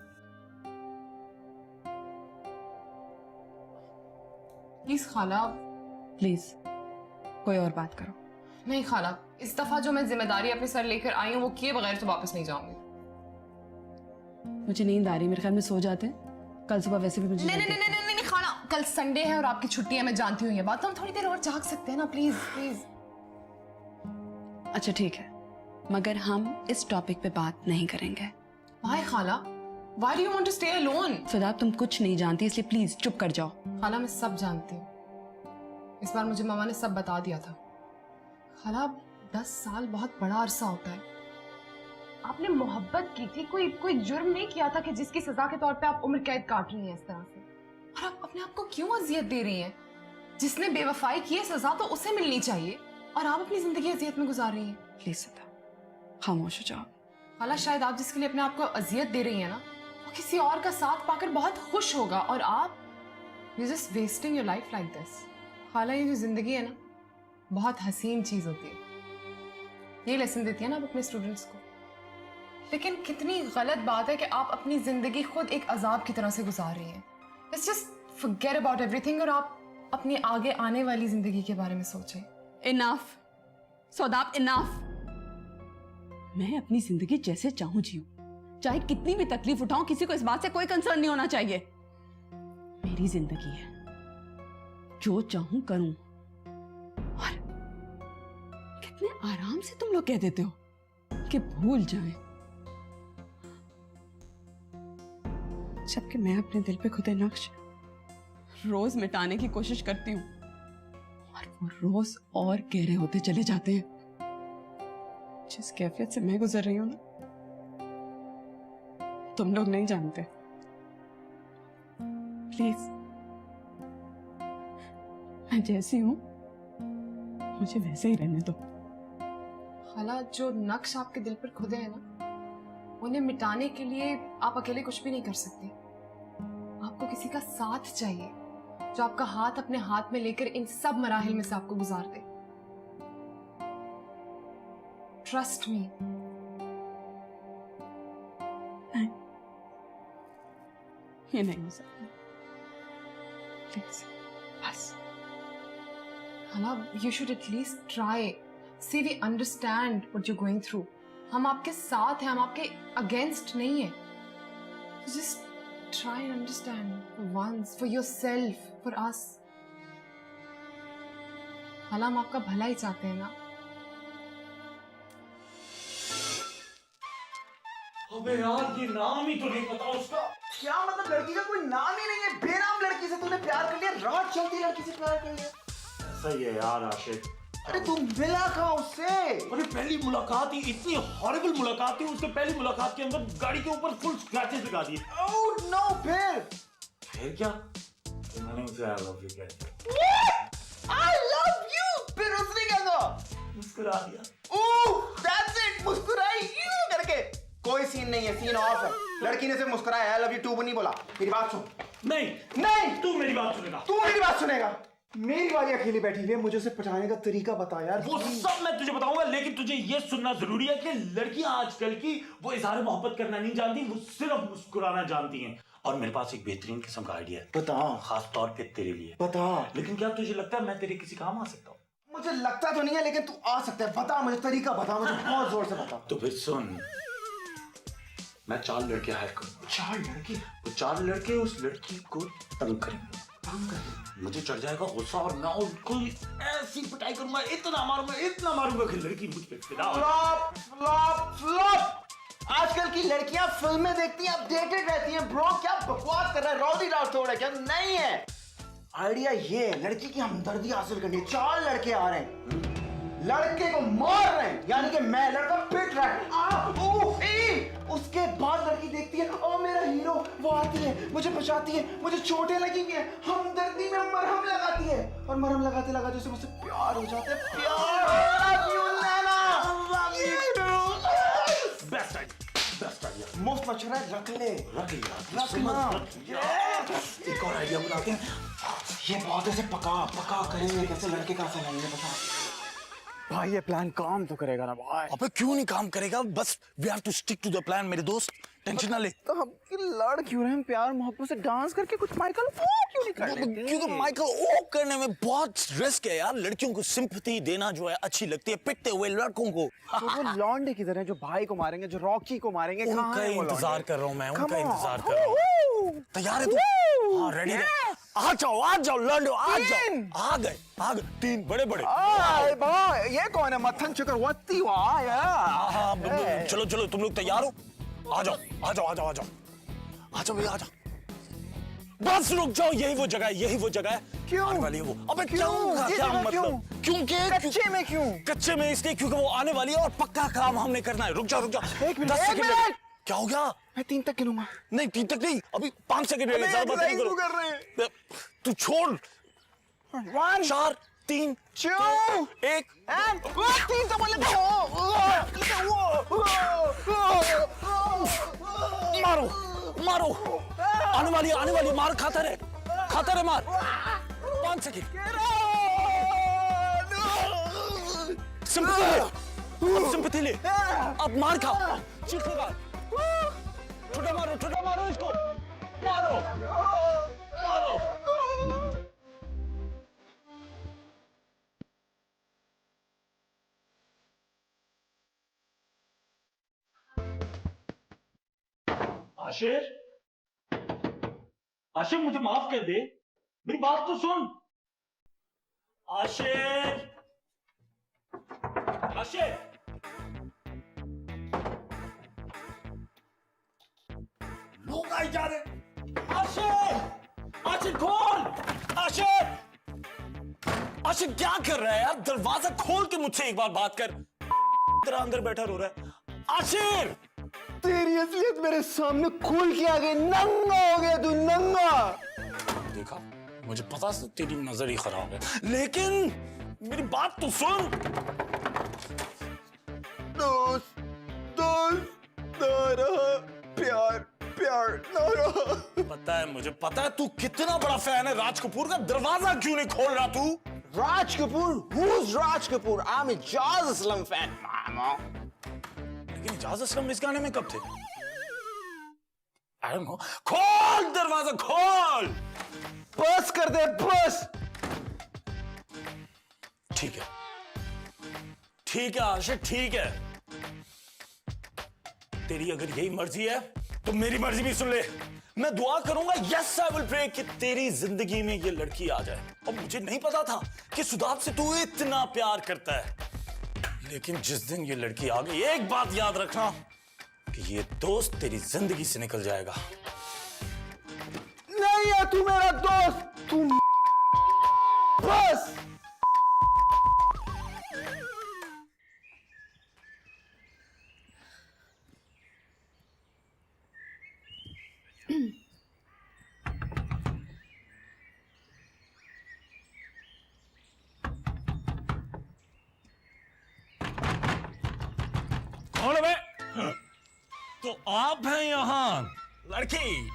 प्लीज खाला। प्लीज कोई और बात करो। नहीं खाला, इस दफा जो मैं जिम्मेदारी अपने सर लेकर आई हूँ वो किए बगैर तो वापस नहीं जाऊंगी। मुझे नींद आ रही, मेरे ख्याल में सो जाते हैं। कल सुबह वैसे भी मुझे नहीं खाला, कल संडे है और आपकी छुट्टी है, मैं जानती हूँ ये बात। हम थोड़ी देर और जाग सकते हैं ना, प्लीज प्लीज। अच्छा ठीक है, मगर हम इस टॉपिक पे बात नहीं करेंगे। Why खाला? Why do you want to stay alone? सदाब तुम कुछ नहीं जानती, इसलिए प्लीज चुप कर जाओ। खाला मैं सब जानती हूँ। इस बार मुझे मामा ने सब बता दिया था। खाला 10 साल बहुत बड़ा अरसा होता है। आपने मोहब्बत की थी, कोई जुर्म नहीं किया था कि जिसकी सजा के तौर पे आप उम्र कैद काट रही हैं इस तरह से। और आप अपने आप को क्यों अजियत दे रही हैं? जिसने बेवफाई की है सजा तो उसे मिलनी चाहिए, और आप अपनी जिंदगी अजियत में गुजार रही हैं। प्लीज सदाब खामोश हो जाओ। खाला शायद आप जिसके लिए अपने आप को अजियत दे रही हैं ना, वो किसी और का साथ पाकर बहुत खुश होगा, और आप you just wasting your life like this. खाला ये जो जिंदगी है ना, बहुत हसीन चीज होती है। ये लेसन देती है ना आप अपने स्टूडेंट्स को। लेकिन कितनी गलत बात है कि आप अपनी जिंदगी खुद एक अजाब की तरह से गुजार रही हैं। Let's just forget about everything और आप अपनी आगे आने वाली जिंदगी के बारे में सोचें। Enough Sadab, enough. मैं अपनी जिंदगी जैसे चाहूं जीऊं, चाहे कितनी भी तकलीफ उठाऊं, किसी को इस बात से कोई कंसर्न नहीं होना चाहिए। मेरी जिंदगी है, जो चाहूं करूं। और कितने आराम से तुम लोग कह देते हो कि भूल जाएं, जबकि मैं अपने दिल पे खुदे नक्श रोज मिटाने की कोशिश करती हूँ, और वो रोज और गहरे होते चले जाते हैं। जिस कैफियत से मैं गुजर रही हूं ना, तुम लोग नहीं जानते। प्लीज, मैं जैसी हूं मुझे वैसे ही रहने दो। खाला जो नक्श आपके दिल पर खुदे हैं ना, उन्हें मिटाने के लिए आप अकेले कुछ भी नहीं कर सकती। आपको किसी का साथ चाहिए जो आपका हाथ अपने हाथ में लेकर इन सब मराहिल में से आपको गुजार दे। Trust me. नहीं, ये नहीं हो सकता। प्लीज बस। खाला you should at least try. See we understand what you going through. हम आपके साथ हैं, हम आपके अगेंस्ट नहीं है। Just try and understand for once, for yourself, for us. खाला हम आपका भला ही चाहते हैं ना। अबे यार ये नाम ही तो नहीं पता उसका। क्या मतलब लड़की का कोई नाम ही नहीं है? बेनाम लड़की से तूने प्यार कर लिया, रात चलती लड़की से प्यार कर लिया। ऐसा ही है यार आशिक। अरे तू मिला कहाँ उससे? अरे पहली मुलाकात ही इतनी हॉरिबल मुलाकात थी। उसने पहली मुलाकात के अंदर गाड़ी के ऊपर फुल स्क्रैचेस लगा दिए। ओह नो, फिर क्या? तो मैंने उसे आई लव यू कह दिया। I love you. फिर उसने क्या कहा? मुस्कुरा दिया। ओह दैट्स इट, मुस्कुराई यूं करके। कोई सीन नहीं है, सीन ऑफ है। लड़की ने सिर्फ मुस्कुराया, आई लव यू टू नहीं बोला। मेरी बात सुन। नहीं नहीं, तू मेरी बात सुनेगा। तू मेरी बात सुनेगा। मेरी वाली अकेली बैठी हुई है, मुझे उसे पटाने का तरीका बता यार। वो सब मैं तुझे बताऊंगा, लेकिन तुझे ये सुनना जरूरी है कि लड़कियां आजकल की वो इजहार मोहब्बत करना नहीं जानती, वो सिर्फ मुस्कुराना जानती हैं। और मेरे पास एक बेहतरीन किस्म का आइडिया है। बता। खास तौर पे तेरे लिए। बता। लेकिन क्या तुझे लगता है मैं तेरे किसी काम आ सकता हूँ? मुझे लगता तो नहीं है, लेकिन तू आ सकता है। बता मुझे, तरीका बता मुझे, बहुत जोर से बता। तो फिर सुन, मैं 4 लड़के हायर करूंगा। 4 लड़के? वो 4 लड़के उस लड़की को तंग करेंगे। मुझे चढ़ जाएगा गुस्सा, और मैं उनको ऐसी पिटाई करूंगा, इतना मारूंगा कि लड़की मुझ पे फिदा हो। Flop flop flop. आजकल की लड़कियां फिल्में देखती हैं, अपडेटेड रहती हैं। ब्रो क्या बकवास कर रहा है? रौदी राठौड़ है क्या? नहीं है। आइडिया ये है, लड़की की हमदर्दी हासिल करनी है। 4 लड़के आ रहे हैं, लड़के को मार रहे हैं, यानी कि मैं लड़का पिट रहा है। उसके बाद लड़की देखती है, ओ मेरा हीरो, वो आती है, मुझे बचाती है, मुझे चोटें लगी हुई हैं, हमदर्दी में मरहम लगाती है, और मरहम लगाते लगाते उसे मुझसे प्यार हो जाता है। Best idea. मुफ्त मशवरा रख ले। रख रखना। एक और आइडिया बनाते हैं। ये बहुत ऐसे पका करेंगे, कैसे लड़के का लाएंगे बता। भाई ये प्लान काम तो करेगा ना भाई? अबे क्यों नहीं काम करेगा? बस we have to stick to the plan मेरे दोस्त, टेंशन ना ले। तो हम लड़ क्यों रहे हैं? प्यार मोहब्बत से डांस करके कुछ माइकल ओ क्यों नहीं कर लेते? क्योंकि माइकल ओ करने में बहुत रिस्क है यार। लड़कियों को सिंपैथी देना जो है अच्छी लगती है, पिटते हुए लड़कों को। तो वो लौंडे किधर हैं जो भाई को मारेंगे, जो रॉकी को मारेंगे? उनका इंतजार कर रहा हूँ मैं, उनका इंतजार कर रहा हूँ। तैयार है तू? हाँ रेडी है। आ जाओ लंडो, आ जाओ। तीन। आ गए 3 बड़े बड़े। बा ये कौन है? मत्थन चक्रवर्ती। वाह यार। हाँ, चलो चलो तुम लोग तैयार हो? आ जाओ आ जाओ आ जाओ आ जाओ आ जाओ भैया, आ जाओ। बस रुक जाओ, यही वो जगह है। क्यों? आने वाली है वो। अबे क्यों? क्या ये क्या जगह मतलब? क्योंकि कच्चे में क्यों? कच्चे में इसलिए क्योंकि वो आने वाली है और पक्का काम हमने करना है। रुक जाओ। 1 मिनट, 10 1 सेकंड मिनट। क्या हो गया? मैं 3 तक गिनूंगा। नहीं 3 तक नहीं, अभी 5 सेकंड रह गए। ज्यादा बात नहीं एक्सरसाइज करो। कर रहे हैं। तू छोड़। 1 4 3 2 1 एंड 3 तो बोले मारो। आने वाली है, मार खाता रहे मार। 5 सेकंड। सिंपैथी ले। अब मार खा। चीख लगा। ठुड्डा मारो इसको। मारो। आशिर मुझे माफ कर दे, मेरी बात तो सुन। आशिर लोग आए जा रहे। आशिर खोल। आशिर क्या कर रहा है यार? दरवाजा खोल के मुझसे एक बार बात कर। तेरा अंदर बैठा रो रहा है। आशिर तेरी असलियत मेरे सामने खुल के आ गई। नंगा हो गया तू, नंगा। देखा, मुझे पता है तेरी नजर ही खराब है, लेकिन मेरी बात तो सुन। दोस्त ना रहा, प्यार ना रहा। मुझे पता है तू कितना बड़ा फैन है राज कपूर का। दरवाजा क्यों नहीं खोल रहा तू? Raj Kapoor? Who's Raj Kapoor? I'm a Jazz Islam fan, mama. लेकिन इजाज असलम इस गाने में कब थे? I don't know. खोल दरवाजा, खोल। बस कर दे, बस। ठीक है आशिक, ठीक है। तेरी अगर यही मर्जी है तो मेरी मर्जी भी सुन ले। मैं दुआ करूंगा, यस आई विल प्रे, कि तेरी जिंदगी में ये लड़की आ जाए। और मुझे नहीं पता था कि सुदाब से तू इतना प्यार करता है, लेकिन जिस दिन ये लड़की आ गई, एक बात याद रखना कि ये दोस्त तेरी जिंदगी से निकल जाएगा। नहीं है तू मेरा दोस्त, तू बस। कौन है बे? तो आप हैं यहाँ लड़की।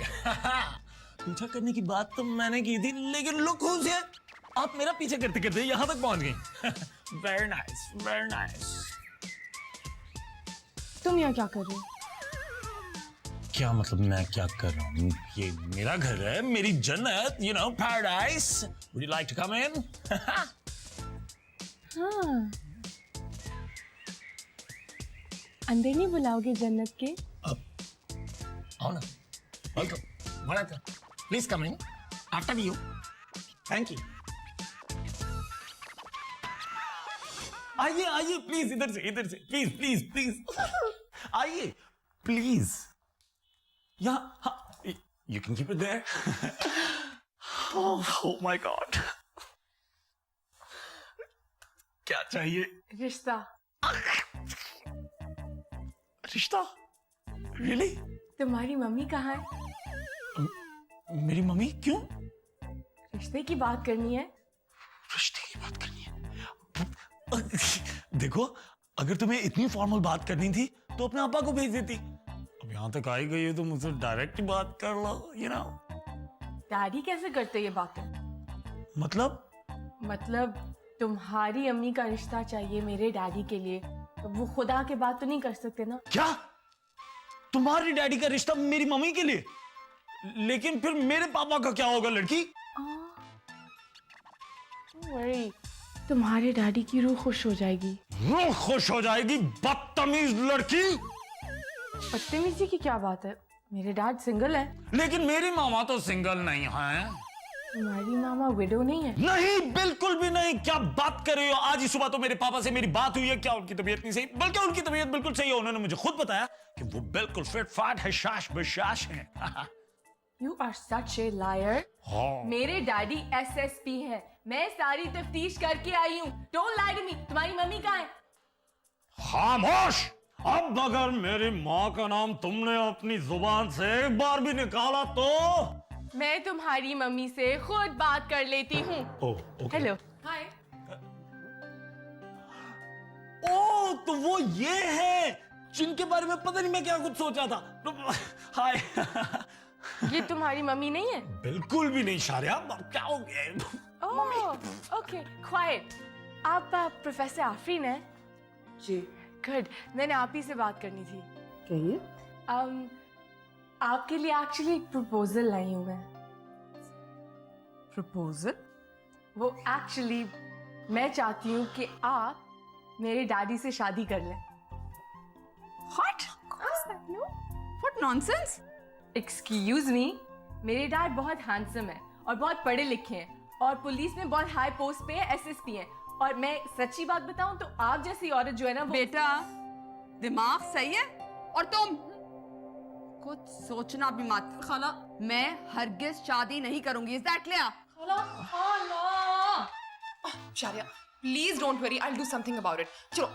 पीछा करने की बात तो मैंने की थी, लेकिन लुक हुज हियर, आप मेरा पीछे करते करते यहाँ तक पहुंच गई। Very nice, very nice. तुम यहाँ क्या कर रहे हो? क्या मतलब मैं क्या कर रहा हूँ? ये मेरा घर है, मेरी जन्नत, you know, paradise. Would you like to come in? हाँ, अंदर नहीं बुलाओगे जन्नत के? आओ ना, welcome, welcome, please come in, after you, thank you. आइए आइए प्लीज, इधर से प्लीज प्लीज प्लीज आइए प्लीज। यहाँ, you can keep it there. Oh my God. क्या चाहिए? रिश्ता। रिश्ता? Really? तुम्हारी मम्मी कहाँ है? मेरी मम्मी क्यों? रिश्ते की बात करनी है। रिश्ते की बात करनी है? देखो, अगर तुम्हें इतनी फॉर्मल बात करनी थी तो अपने अब्बा को भेज देती। अब यहाँ तक आई गई है तो मुझसे डायरेक्ट बात कर लो, you know? डैडी कैसे करते ये बातें? मतलब तुम्हारी अम्मी का रिश्ता चाहिए मेरे डैडी के लिए, तो वो खुदा के बात तो नहीं कर सकते ना? क्या? तुम्हारी डैडी का रिश्ता मेरी मम्मी के लिए? लेकिन फिर मेरे पापा का क्या होगा लड़की? वही, तुम्हारे डैडी की रूह खुश हो जाएगी। रूह खुश हो जाएगी? बदतमीज लड़की। बदतमीजी की क्या बात है? मेरे डैड सिंगल है। लेकिन मेरी मामा तो सिंगल नहीं है। तुम्हारी मामा विडो नहीं है? नहीं, बिल्कुल भी नहीं। क्या बात कर रही हो? आज ही सुबह तो मेरे पापा से मेरी बात हुई है। क्या उनकी तबीयत नहीं सही? बल्कि उनकी तबीयत बिल्कुल सही है। उन्होंने मुझे खुद बताया कि वो बिल्कुल फिट फाट है, शाश बशाश है। You are such a liar. हाँ। मेरे डैडी SSP है। मैं सारी तफ्तीश करके आई हूँ। Don't lie to me. तुम्हारी मम्मी कहाँ है? खामोश। अब अगर मेरी माँ का नाम तुमने अपनी जुबान से एक बार भी निकाला तो मैं तुम्हारी मम्मी से खुद बात कर लेती हूँ। हेलो। हाय। ओ, तो वो ये है जिनके बारे में पता नहीं मैं क्या कुछ सोचा था। हाय। ये तुम्हारी मम्मी नहीं है? बिल्कुल भी नहीं शारिया। क्या हो गया? ओह, ओके, क्वाइट। आप प्रोफेसर आफरीन हैं? जी गुड। मैंने आप ही से बात करनी थी। कहिए। आपके लिए एक्चुअली एक प्रपोजल लाई हूँ मैं। प्रपोजल? वो एक्चुअली मैं चाहती हूँ कि आप मेरे डैडी से शादी कर लें। What? No? What nonsense? Excuse me, मेरे डैड बहुत हैंडसम है और बहुत पढ़े लिखे हैं और पुलिस में बहुत हाई पोस्ट पे है, SSP हैं। और मैं सच्ची बात बताऊं तो आप जैसी औरत जो है ना वो... बेटा, दिमाग सही है? और तुम कुछ सोचना भी मत। खाला, मैं हरगिज शादी नहीं करूंगी। Is that clear? Sharia, please don't worry. I'll do something about it. Chalo,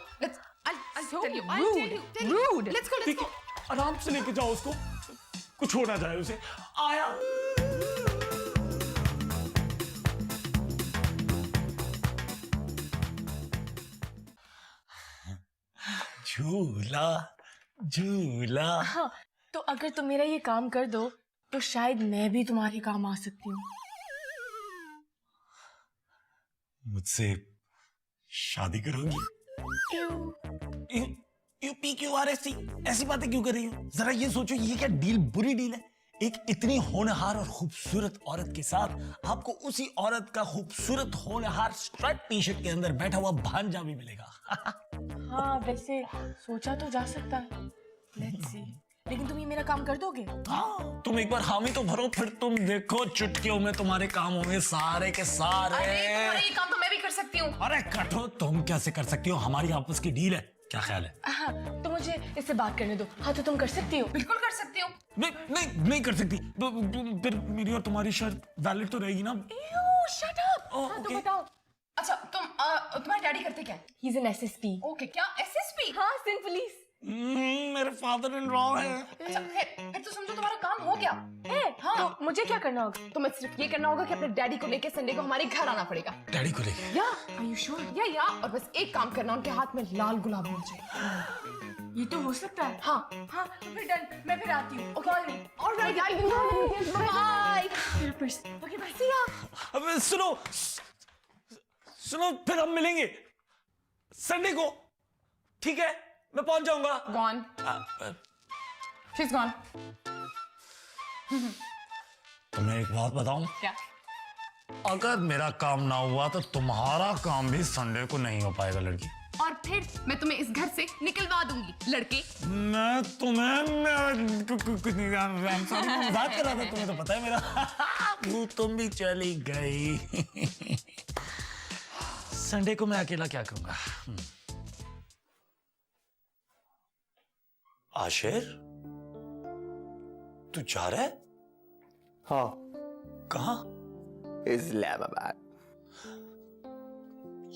I'll So tell you. I'll tell you. Tell you. rude. Let's go. ठीक है, आराम से लेके जाओ उसको, कुछ हो ना जाए उसे। आया। झूला झूला। हाँ, तो अगर तुम मेरा ये काम कर दो तो शायद मैं भी तुम्हारे काम आ सकती हूँ। मुझसे शादी करोगी? यू PQRST ऐसी बातें क्यों कर रही हो? जरा ये सोचो, ये क्या डील बुरी डील है? एक इतनी होनहार और खूबसूरत औरत के साथ आपको उसी औरत का खूबसूरत होनहार स्ट्राइप टी-शर्ट के अंदर बैठा हुआ भांजा भी मिलेगा। हाँ, वैसे सोचा तो जा सकता है। Let's see. लेकिन तुम ये मेरा काम कर दोगे? हाँ, तुम एक बार हामी तो भरो, फिर तुम देखो चुटकियों में तुम्हारे काम होंगे सारे के सारे। अरे ये काम तो मैं भी कर सकती हूँ। अरे कटो, तुम कैसे कर सकती हो? हमारी आपस की डील है। क्या ख्याल है? हाँ, तो मुझे इससे बात करने दो। हाँ, तो तुम कर सकती हो? बिल्कुल कर सकती हूँ। नहीं कर सकती। फिर मेरी और तुम्हारी शर्त वैलिड तो रहेगी ना? Shut up. हाँ, तो बताओ। अच्छा, तुम्हारे डैडी करते क्या है? He's an SSP. ओके, क्या SSP? हाँ, सिंध पुलिस। मेरे फादर इन लॉ है। अच्छा, फिर तो समझो तुम्हारा काम हो गया। है? हाँ। तो मुझे क्या करना होगा? तुम्हें सिर्फ ये करना होगा कि अपने डैडी को लेके संडे को हमारे घर आना पड़ेगा। डैडी को लेके? या Are you sure? या और बस एक काम करना, उनके हाथ में लाल गुलाब होना चाहिए। ये तो हो सकता है। हाँ। हाँ, तो फिर डन। मैं फिर आती हूँ। Call me. Alright, I'll be home. Bye. मेरा purse. Okay, bye. See ya. अब सुनो, फिर हम मिलेंगे संडे को, ठीक है? मैं पहुंच जाऊंगा। Gone. She's gone. तुम्हें एक बात बताऊं? क्या? अगर मेरा काम ना हुआ तो तुम्हारा काम भी संडे को नहीं हो पाएगा लड़की। और फिर मैं तुम्हें इस घर से निकलवा दूंगी लड़के। मैं तुम्हें कुछ नहीं, मजाक कर रहा था, तुम्हें तो पता है मेरा। तुम भी चली गई। संडे को मैं अकेला क्या करूंगा? आशिर, तू जा रहा है? हाँ, कहाँ? इस्लामाबाद।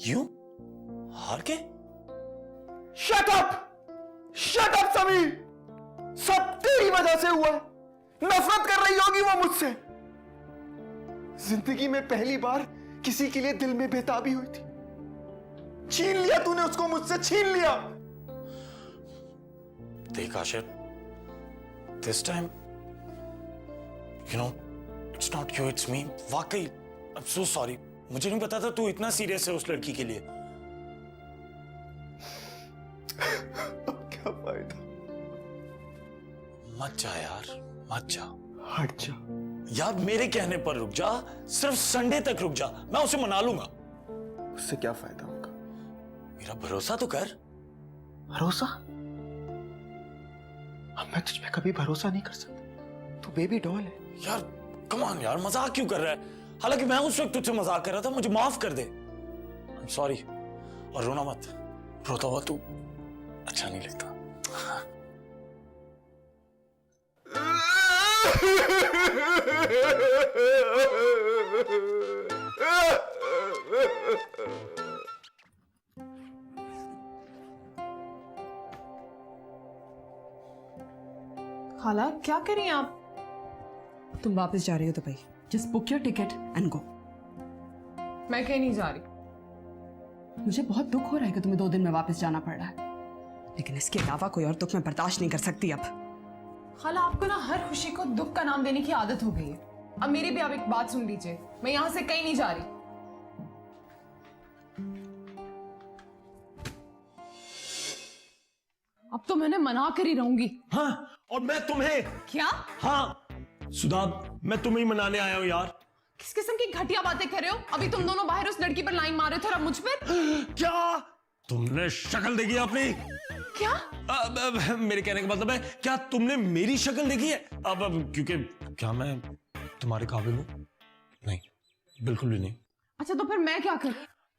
यूं? हार के? शट अप समीर, सब तेरी वजह से हुआ। नफरत कर रही होगी वो मुझसे। जिंदगी में पहली बार किसी के लिए दिल में बेताबी हुई थी। छीन लिया तूने उसको मुझसे, छीन लिया। देख Ashir, this time, you know, it's not you, it's me. वाकई, I'm so sorry. मुझे नहीं पता था तू इतना सीरियस है उस लड़की के लिए। क्या फायदा? मत जा यार, मत जा। हट जा। यार मेरे कहने पर रुक जा, सिर्फ संडे तक रुक जा, मैं उसे मना लूंगा। उससे क्या फायदा होगा? मेरा भरोसा तो कर। भरोसा? अब मैं तुझ पे कभी भरोसा नहीं कर सकता। तू बेबी डॉल है। यार कम ऑन यार, मजाक क्यों कर रहा है? हालांकि मैं उस वक्त तुझसे मजाक कर रहा था, मुझे माफ कर दे। सॉरी। और रोना मत, रोता हुआ तू अच्छा नहीं लगता। खाला क्या कर रही हैं आप? तुम वापस जा रही हो Dubai, just book your ticket and go. मैं कहीं नहीं जा रही। मुझे बहुत दुख हो रहा है कि तुम्हें 2 दिन में वापस जाना पड़ रहा है, लेकिन इसके अलावा कोई और दुख मैं बर्दाश्त नहीं कर सकती अब। खाला आपको ना हर खुशी को दुख का नाम देने की आदत हो गई है। अब मेरी भी आप एक बात सुन लीजिए, मैं यहां से कहीं नहीं जा रही। अब तो मैंने मना कर ही रहूंगी। हाँ, और मैं तुम्हें। क्या? हाँ सुधा, मैं तुम्हें ही मनाने आया हूं यार। किस किस्म की घटिया बातें कर रहे हो? अभी तुम दोनों बाहर उस लड़की पर लाइन मार रहे थे और अब मुझ पर। क्या तुमने शक्ल देखी है अपनी? क्या? मेरे कहने का मतलब है, क्या तुमने मेरी शक्ल देखी है? अब क्योंकि क्या मैं तुम्हारे काबिल हूं? नहीं, बिल्कुल भी नहीं। अच्छा तो फिर मैं क्या करूं?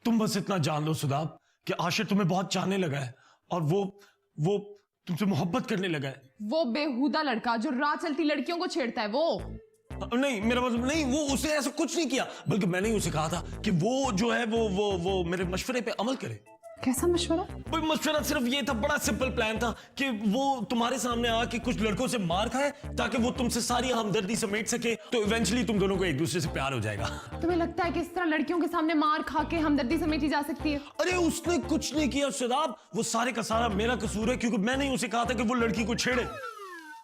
तुम बस इतना जान लो सुधा कि आशिर तुम्हें बहुत चाहने लगा है और वो तुमसे मोहब्बत करने लगा है। वो बेहुदा लड़का जो राह चलती लड़कियों को छेड़ता है वो? नहीं, मेरा मतलब नहीं, वो उसने ऐसा कुछ नहीं किया, बल्कि मैंने ही उसे कहा था कि वो जो है वो मेरे मशवरे पे अमल करे। कैसा मशवरा? कोई मशवरा सिर्फ ये था, बड़ा सिंपल प्लान था कि वो तुम्हारे सामने आके कुछ लड़कों से मार खाए ताकि वो तुमसे सारी हमदर्दी समेट सके, तो इवेंचुअली तुम दोनों को एक दूसरे से प्यार हो जाएगा। तुम्हें लगता है कि इस तरह लड़कियों के सामने मार खा के हमदर्दी समेटी जा सकती है? अरे उसने कुछ नहीं किया शदाब, वो सारे का सारा मेरा कसूर है, क्योंकि मैंने ही उसे कहा था कि वो लड़की को छेड़े।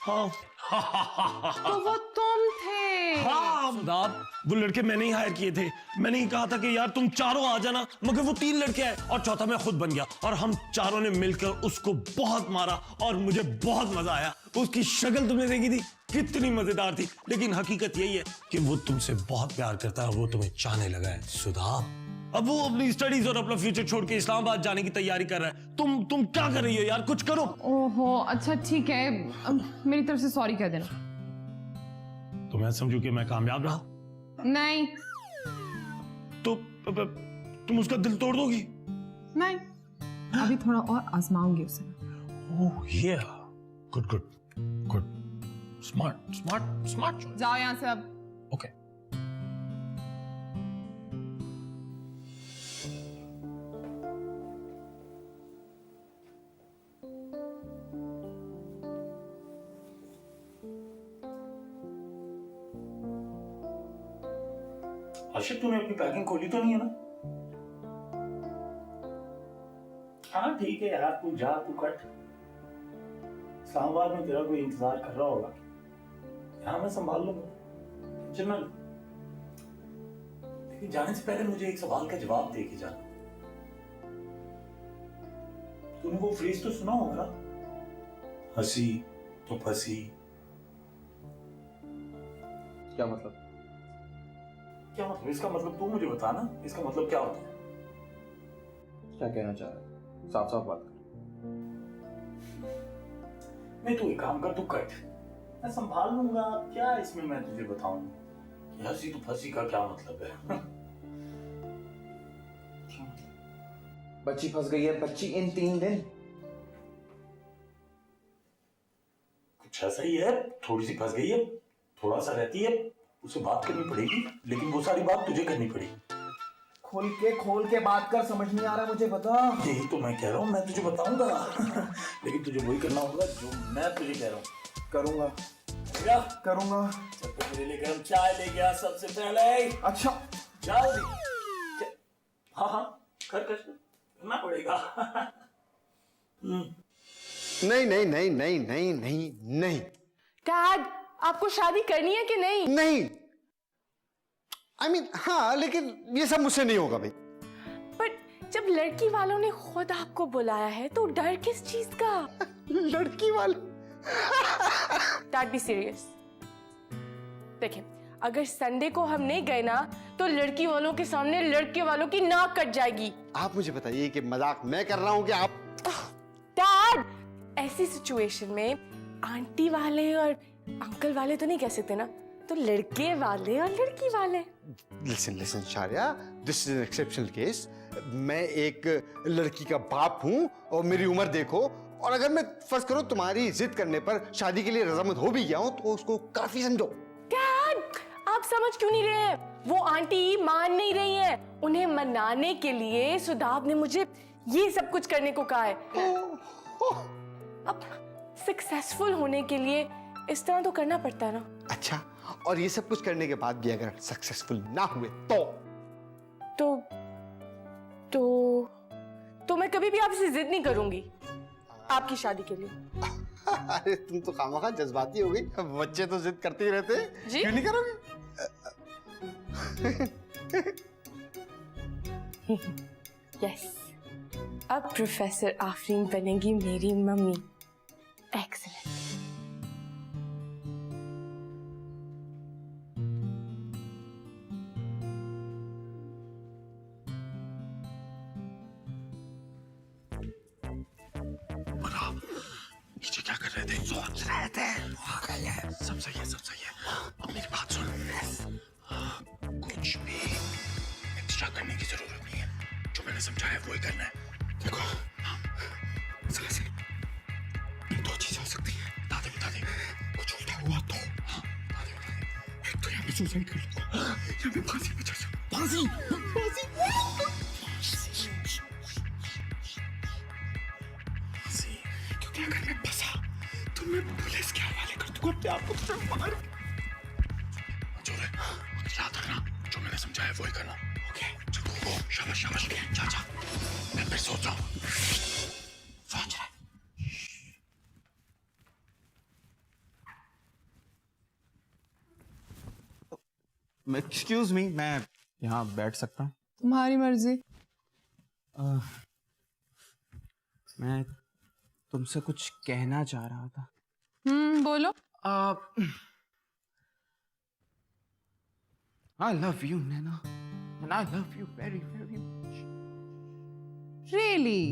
हाँ तो वो तुम थे? हाँ शदाब, वो लड़के मैंने ही हायर किए थे। मैंने ही कहा था कि यार तुम चारों आ जाना, मगर वो 3 लड़के आए और चौथा मैं खुद बन गया और हम चारों ने मिलकर उसको बहुत मारा और मुझे बहुत मजा आया। उसकी शक्ल तुमने देखी थी, कितनी मजेदार थी, लेकिन हकीकत यही है कि वो तुमसे बहुत प्यार करता है और वो तुम्हें चाहने लगा है सुधा। अब वो अपनी स्टडीज और अपना फ्यूचर छोड़ के इस्लामाबाद जाने की तैयारी कर रहा है। तुम क्या कर रही हो यार, कुछ करो। ओहो अच्छा ठीक है, मेरी तरफ से सॉरी कह देना। तो मैं समझू कि मैं कामयाब रहा? नहीं। तो तुम उसका दिल तोड़ दोगी? नहीं, अभी थोड़ा और आजमाऊंगी उसे। ओह या, good good good, smart smart smart. जाओ यहाँ से अब। ओके। आशिक, तूने अपनी पैकिंग खोली तो नहीं है ना? हाँ ठीक है यार, तू जा, तू कट। इस्लामाबाद में तेरा कोई इंतजार कर रहा होगा, यहाँ मैं संभाल लूंगा। चल, लेकिन जाने से पहले मुझे एक सवाल का जवाब दे के जाना। तूने वो फ्रेज तो सुना होगा ना, हंसी तो फंसी। क्या मतलब? क्या मतलब? इसका मतलब तू मुझे बता ना, इसका मतलब क्या होता है? क्या कहना चाह रहा है? साफ साफ बात कर। नहीं, तू एक काम कर, तू कट, मैं संभाल लूंगा। क्या इसमें मैं तुझे बताऊं कि हंसी तो फंसी का क्या मतलब है? बच्ची फंस गई है, बच्ची इन 3 दिन। कुछ ऐसा ही है, थोड़ी सी फंस गई है, थोड़ा सा रहती है, उसे बात करनी पड़ेगी, लेकिन वो सारी बात तुझे करनी पड़ेगी। खोल के बात कर, समझ नहीं आ रहा मुझे, बता। यही तो मैं कह रहा हूँ, मैं तुझे बताऊंगा। लेकिन तुझे वही करना होगा जो मैं तुझे कह रहा हूँ। करूंगा। क्या करूंगा? चल तो मेरे लिए गर्म चाय ले गया सबसे पहले। अच्छा जल्दी। हाँ हाँ, करना पड़ेगा। नहीं नहीं नहीं नहीं नहीं नहीं नहीं डैड, आपको शादी करनी है कि नहीं? नहीं, I mean, हाँ, लेकिन ये सब मुझसे नहीं होगा भाई। पर जब लड़की वालों ने खुद आपको बुलाया है तो डर किस चीज का? लड़की वाले? Dad be serious. देखिए, अगर संडे को हम नहीं गए ना तो लड़की वालों के सामने लड़के वालों की नाक कट जाएगी। आप मुझे बताइए कि मजाक मैं कर रहा हूँ कि आप? डैड, ऐसी सिचुएशन में आंटी वाले और अंकल वाले तो नहीं कह सकते ना, तो लड़के वाले और लड़की वाले। Listen Shariya, this is an exceptional case. मैं एक लड़की का बाप हूं और मेरी उम्र देखो, और अगर मैं फर्ज करो तुम्हारी जिद करने पर शादी के लिए रजामंद हो भी गया हूं तो उसको काफी समझो। डैड, आप समझ क्यों नहीं रहे हैं? वो आंटी मान नहीं रही हैं। उन्हें मनाने के लिए सुदाब ने मुझे ये सब कुछ करने को कहा है। अब सक्सेसफुल होने के लिए इस तरह तो करना पड़ता है ना। अच्छा, और ये सब कुछ करने के बाद भी अगर सक्सेसफुल ना हुए तो मैं कभी भी आपसे जिद नहीं करूंगी आपकी शादी के लिए। अरे तुम तो खामखा जज्बाती हो गई। बच्चे तो जिद करते ही रहते हैं, जी? क्यों नहीं करोगे? यस, अब प्रोफेसर आफरीन बनेगी मेरी मम्मी। एक्सीलेंट। नीचे क्या कर रहे थे? सोच रहे थे। आ गए हैं। सब सही है, सब सही है। अब मेरी बात सुन। कुछ भी एक्स्ट्रा करने की जरूरत नहीं है। जो मैंने समझाया वो ही करना है। देखो, से दो चीजें हो सकती हैं। बता दे। कुछ उल्टा हुआ तो बता दे। एक तो यहाँ पे सुसाइड कर लूंगा, यहाँ पे फांसी पे चढ़ जाऊँ। फांसी। क्योंकि अगर मैं फंसा तो मैं पुलिस के हवाले कर दूंगा अपने आप को। मार जोर है, मगर याद रखना जो मैंने समझाया वो ही करना। ओके, चलो वो शाबाश। जा। मैं फिर सोच रहा हूँ। सोच रहा है। एक्सक्यूज मी, मैं यहाँ बैठ सकता हूँ? तुम्हारी मर्जी। मैं तुमसे कुछ कहना चाह रहा था। बोलो। I love you, Nana, and I love you very, very much. Really?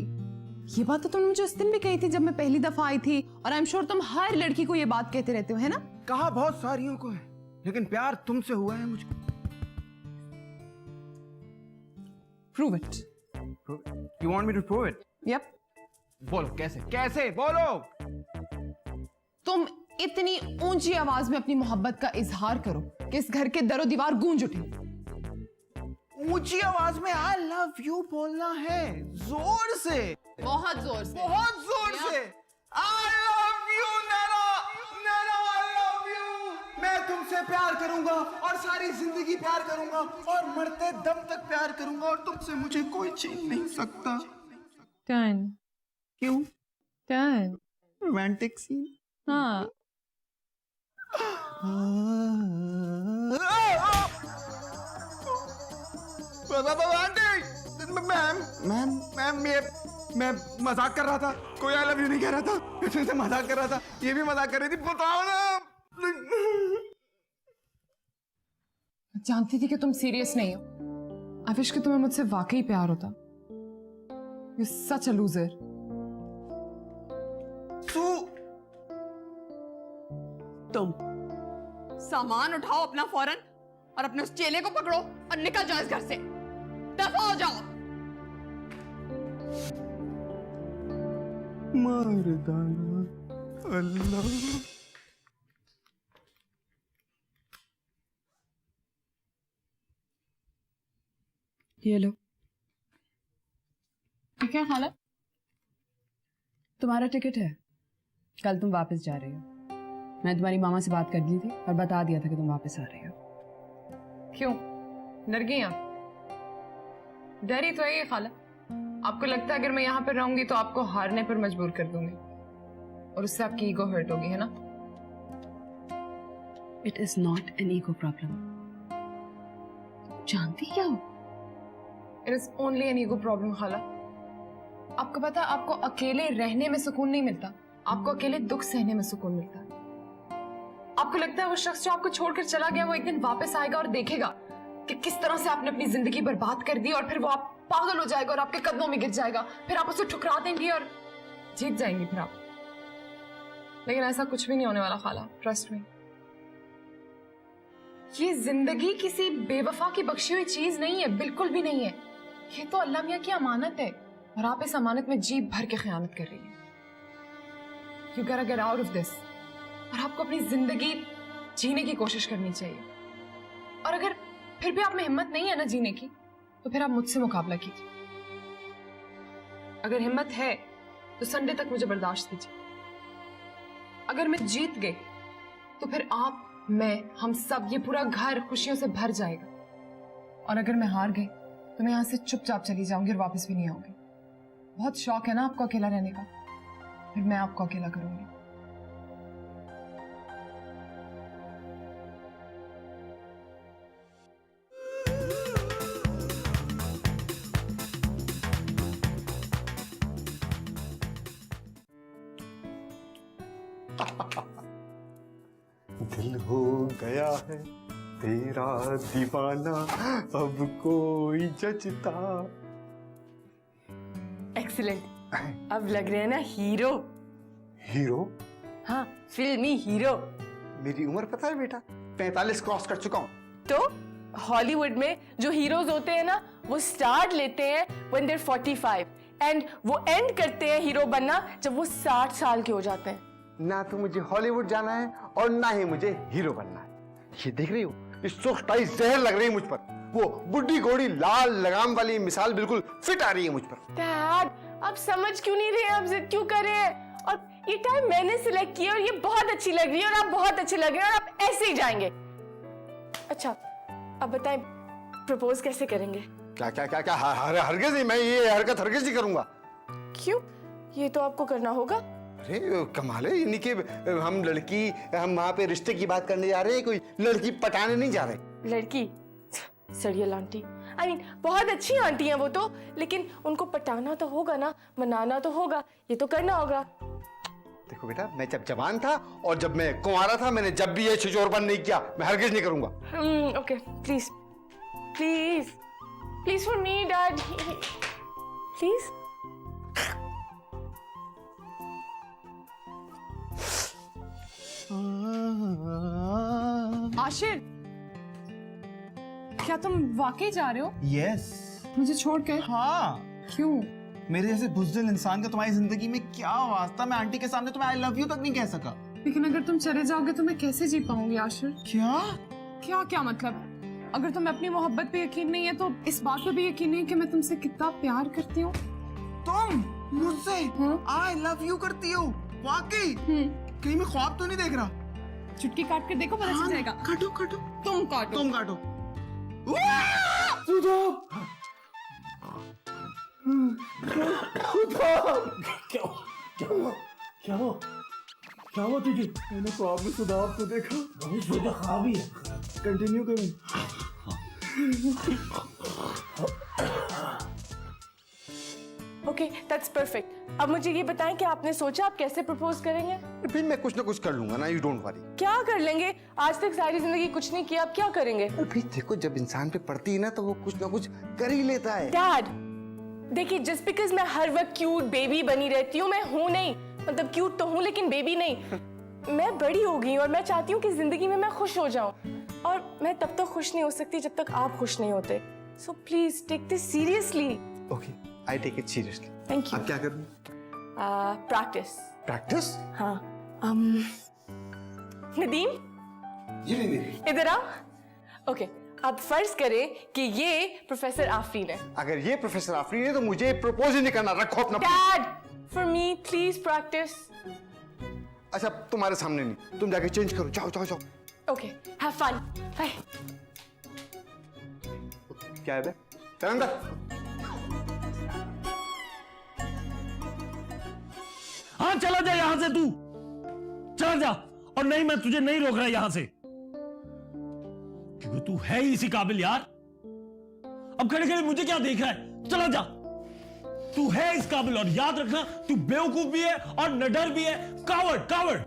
ये बात तो तुमने मुझे उस दिन भी कही थी जब मैं पहली दफा आई थी, और आई एम श्योर तुम हर लड़की को ये बात कहते रहते हो, है ना? कहा बहुत सारियों को है, लेकिन प्यार तुमसे हुआ है मुझको। Prove it. You want me to prove it? Yep. बोलो कैसे बोलो। तुम इतनी ऊंची आवाज में अपनी मोहब्बत का इजहार करो कि इस घर के दरो दीवार गूंज उठे। ऊंची आवाज में I love you बोलना है, जोर से, बहुत जोर से। बहुत जोर से। I love you, Nana, I love you। मैं तुमसे प्यार करूंगा और सारी जिंदगी प्यार करूंगा और मरते दम तक प्यार करूंगा, और तुमसे मुझे कोई छीन नहीं सकता। Done. क्यों? Done. Romantic scene. हाँ। मैम, ये मैं मजाक कर रहा था, कोई आई लव यू नहीं कह रहा था, मैं मजाक कर रहा था, ये भी मजाक कर रही थी। बताओ ना। जानती थी कि तुम सीरियस नहीं हो। आई विश कि तुम्हें मुझसे वाकई प्यार होता। You're such a loser. तुम सामान उठाओ अपना फौरन और अपने उस चेले को पकड़ो और निकल जाओ इस घर से। दफा हो जाओ। मर्दाना अल्लाह। ये लो। ठीक है खाला। तुम्हारा टिकट है। कल तुम वापस जा रही हो। मैं तुम्हारी मामा से बात कर ली थी और बता दिया था कि तुम वापस आ रही हो। क्यों डर गई आप? डर ही तो है ये खाला। आपको लगता है अगर मैं यहाँ पर रहूंगी तो आपको हारने पर मजबूर कर दूंगी और उससे आपकी ईगो हर्ट होगी, है ना? It is not an ego problem. जानती क्या हो? It is only an ego problem खाला। आपको पता है आपको अकेले रहने में सुकून नहीं मिलता, आपको अकेले दुख सहने में सुकून मिलता है। आपको लगता है वो शख्स जो आपको छोड़कर चला गया वो एक दिन वापस आएगा और देखेगा कि किस तरह से आपने अपनी जिंदगी बर्बाद कर दी, और फिर वो आप पागल हो जाएगा और आपके कदमों में गिर जाएगा, फिर आप उसे ठुकरा देंगी और जीत जाएंगी फिर आप। लेकिन ऐसा कुछ भी नहीं होने वाला खाला, ट्रस्ट मी। ये जिंदगी किसी बेवफा की बख्शी हुई चीज नहीं है, बिल्कुल भी नहीं है। ये तो अल्लाह मियाँ की अमानत है और आप इस अमानत में जी भर के खयानत कर रही हैं। You gotta get out of this। और आपको अपनी जिंदगी जीने की कोशिश करनी चाहिए। और अगर फिर भी आप में हिम्मत नहीं है ना जीने की, तो फिर आप मुझसे मुकाबला कीजिए। अगर हिम्मत है तो संडे तक मुझे बर्दाश्त कीजिए। अगर मैं जीत गई तो फिर आप, मैं, हम सब, ये पूरा घर खुशियों से भर जाएगा। और अगर मैं हार गई तो मैं यहां से चुपचाप चली जाऊंगी और वापस भी नहीं आऊंगी। बहुत शौक है ना आपको अकेला रहने का, फिर मैं आपको अकेला करूंगी। दिल हो गया है तेरा दीवाना, अब कोई जचता। एक्सीलेंट, अब लग रहे हैं ना हीरो। हीरो? हाँ, फिल्मी हीरो। मेरी उम्र पता है बेटा, 45 क्रॉस कर चुका हूँ। तो हॉलीवुड में जो हीरोज होते हैं ना, वो स्टार्ट लेते हैं when they're 45 एंड वो एंड करते हैं हीरो बनना जब वो 60 साल के हो जाते हैं। ना तो मुझे हॉलीवुड जाना है और ना ही मुझे हीरो बनना है। ये देख रही हो, इस सुस्ताई जहर लग रही है मुझ पर। वो बुढ़ी घोड़ी लाल लगाम वाली मिसाल बिल्कुल फिट आ रही है मुझ पर। डैड, आप समझ क्यों नहीं रहे, आप जिद क्यों कर रहे हैं? और ये टाइम मैंने सिलेक्ट किया और ये बहुत अच्छी लग रही है और आप बहुत अच्छे लग रहे हैं और आप ऐसे ही जाएंगे। अच्छा, अब बताएं प्रपोज कैसे करेंगे? क्या क्या क्या क्या? हरगिज नहीं, मैं ये हरकत हरगिज नहीं करूंगा। क्यों? ये तो आपको करना होगा। अरे कमाल है, यानी कि हम वहाँ पे रिश्ते की बात करने जा रहे हैं, कोई लड़की पटाने नहीं जा रहे। लड़की? सड़ियल आंटी, आई मीन बहुत अच्छी आंटी हैं वो तो, लेकिन उनको पटाना तो होगा ना, मनाना तो होगा, ये तो करना होगा। देखो बेटा, मैं जब जवान था और जब मैं कुंवारा था, मैंने जब भी ये छिछोरपन नहीं किया। मैं हरगिज नहीं करूंगा। Okay, please please please for me dad, please. Ashir, क्या तुम वाकई जा रहे हो? यस। मुझे छोड़ के? हाँ। क्यों? मेरे जैसे बुज़दिल इंसान का तुम्हारी जिंदगी में क्या वास्ता? मैं आंटी के सामने तुम्हें आई लव यू तक नहीं कह सका। लेकिन अगर तुम चले जाओगे तो मैं कैसे जी पाऊंगी आशिर? क्या? क्या क्या मतलब? अगर तुम्हें अपनी मोहब्बत पे यकीन नहीं है तो इस बात पे भी यकीन नहीं कि मैं तुमसे कितना प्यार करती हूँ। तुम मुझसे आई लव यू करती हो? वाकई? कहीं मैं ख्वाब तो नहीं देख रहा? चुटकी काट कर देखो, पता चल जाएगा। काटो काटो। तुम काटो। तुम काटो। क्या हुआ तुझे? मैंने ख्वाब में सुदाब को देखा। मुझे ख्वाब ही है। कंटिन्यू करूं? Okay, that's perfect. अब मुझे ये बताएं कि आपने सोचा आप कैसे प्रपोज करेंगे? फिर मैं कुछ ना कुछ कर लूंगा ना, यू डोंट वरी। क्या कर लेंगे? आज तक सारी जिंदगी कुछ नहीं किया, अब क्या करेंगे? फिर देखो, जब इंसान पे पड़ती है ना तो वो कुछ ना कुछ कर ही लेता है। डैड, देखिए, जस्ट बिकॉज मैं हर वक्त क्यूट बेबी बनी रहती हूँ, मैं हूँ नहीं। मतलब क्यूट तो हूँ लेकिन बेबी नहीं। मैं बड़ी हो गई हूँ और मैं चाहती हूँ कि जिंदगी में मैं खुश हो जाऊँ, और मैं तब तक खुश नहीं हो सकती जब तक आप खुश नहीं होते। So please take this seriously. Okay, I take it seriously. Thank you. अब क्या करूँ? प्रैक्टिस। प्रैक्टिस? हाँ। नदीम, इधर आओ। ओके, अब फर्ज करें कि ये प्रोफेसर आफरीन है। अगर ये प्रोफेसर आफरीन है तो मुझे प्रपोज ही नहीं करना। रखो अपना। Dad, for me please practice. अच्छा, तुम्हारे सामने नहीं, तुम जाके चेंज करो। जाओ जाओ जाओ। Okay, have fun. बाय। क्या है बे? चल अंदर। हाँ, चला जा यहां से, तू चला जा। और नहीं, मैं तुझे नहीं रोक रहा यहां से, क्योंकि तू है ही इसी काबिल यार। अब खड़े खड़े मुझे क्या देख रहा है? चला जा। तू है इस काबिल, और याद रखना, तू बेवकूफ भी है और नडर भी है। कावर्ड, कावर्ड,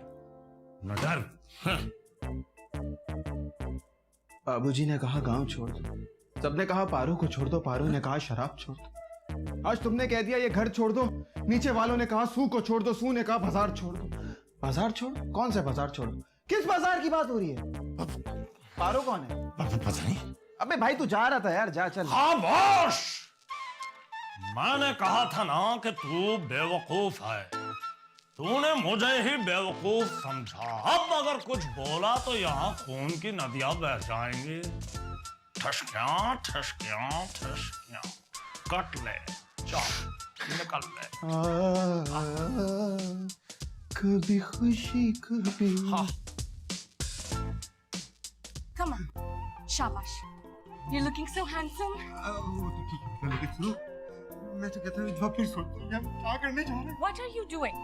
नडर। बाबूजी ने कहा गांव छोड़ दो, सबने कहा पारू को छोड़ दो, पारू ने कहा शराब छोड़ दो। आज तुमने कह दिया ये घर छोड़ दो, नीचे वालों ने कहा सू को छोड़ दो, सू ने कहा बाजार छोड़ दो। बाजार छोड़? कौन सा बाजार छोड़? किस बाजार की बात हो रही है? पारो कौन है? पता नहीं। अबे भाई तू जा रहा था यार, जा चल। खामोश! मैंने कहा था ना कि तू बेवकूफ है। तूने मुझे ही बेवकूफ समझा। अब अगर कुछ बोला तो यहाँ खून की नदियां बह जाएंगी। ठसकियां ठसकियां ठसकियां। कट ले, चल निकल ले। कभी खुशी कभी। हाँ। Come on. शाबाश. You're looking so handsome. मैं तो कहता हूँ एक बार फिर सोच यार क्या करने जा रहे हैं? What are you doing?